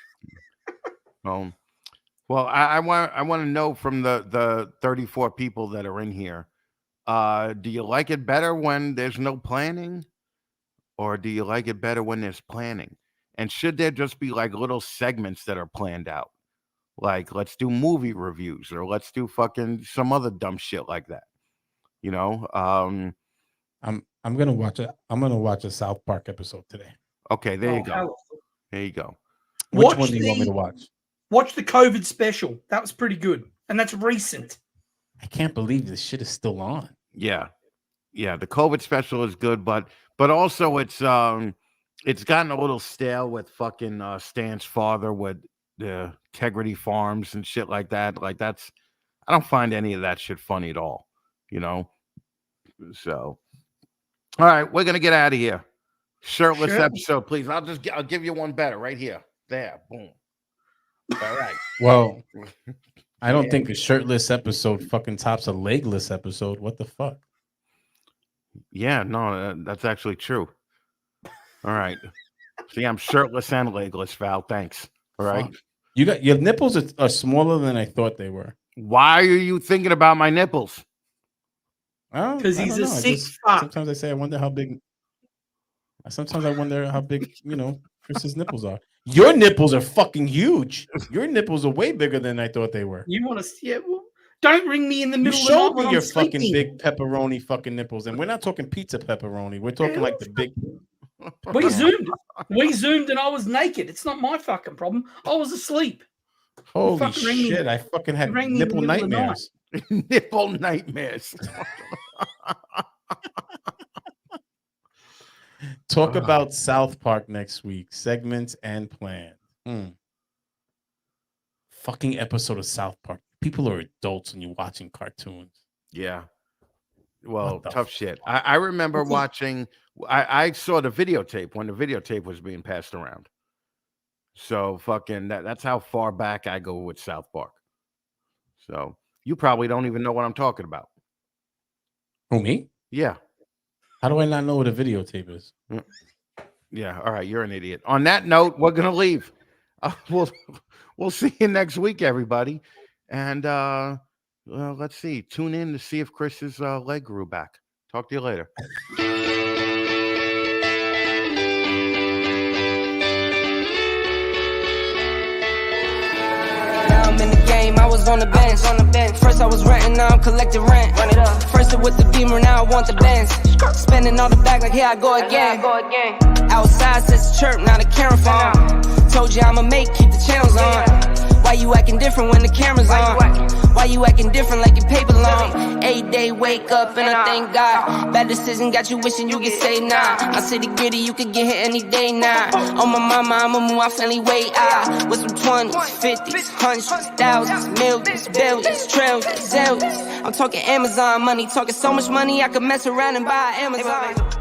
Well, I want to know from the 34 people that are in here. Do you like it better when there's no planning, or do you like it better when there's planning? And should there just be like little segments that are planned out? Like, let's do movie reviews, or let's do fucking some other dumb shit like that. I'm gonna watch a South Park episode today. Okay, there you go. There you go. Which one do you want me to watch? Watch the COVID special. That was pretty good, and that's recent. I can't believe this shit is still on. Yeah. The COVID special is good, but also it's gotten a little stale with fucking Stan's father with the Integrity Farms and shit like that. Like I don't find any of that shit funny at all. So, all right, we're gonna get out of here. Shirtless episode, please. I'll give you one better right here. There, boom. All right. Well, I don't think a shirtless episode fucking tops a legless episode. What the fuck? Yeah, no, that's actually true. All right. See, I'm shirtless and legless, Val. Thanks. All right. Fuck. You got your nipples are smaller than I thought they were. Why are you thinking about my nipples? Because he's a sick fuck. Sometimes I say, I wonder how big. Sometimes I wonder how big, Chris's nipples are. Your nipples are fucking huge. Your nipples are way bigger than I thought they were. You want to see it? Well, don't ring me in the middle of the night. Show me your fucking big pepperoni fucking nipples, and we're not talking pizza pepperoni. We're talking like the big. We zoomed, and I was naked. It's not my fucking problem. I was asleep. Holy shit! I fucking had nipple nightmares. Nipple nightmares. Talk about South Park next week. Segments and plans. Fucking episode of South Park. People are adults when you're watching cartoons. Yeah. Well, tough shit. I remember watching. I saw the videotape when the videotape was being passed around. So fucking that's how far back I go with South Park. So you probably don't even know what I'm talking about. Who, me? Yeah. How do I not know what a videotape is? Yeah. All right. You're an idiot. On that note, we're going to leave. We'll see you next week, everybody. And let's see. Tune in to see if Chris's leg grew back. Talk to you later. I'm in the game, I was on the bench. First I was renting, now I'm collecting rent. Run it up. First with the Beamer, now I want the Benz. Spending all the bag like here I go again. Outside says chirp, now the camera phone. Told you I'ma keep the channels on. Why you acting different when the camera's on? Why you acting different like your paper long? AD day, wake up and I thank God. Bad decision got you wishing you could say nah. My city gritty, you could get hit any day now. On my mama, I'ma move my family way out. With some 20s, 50s, hundreds, thousands, millions, billions, trillions, zillions. I'm talking Amazon money, talking so much money I could mess around and buy Amazon.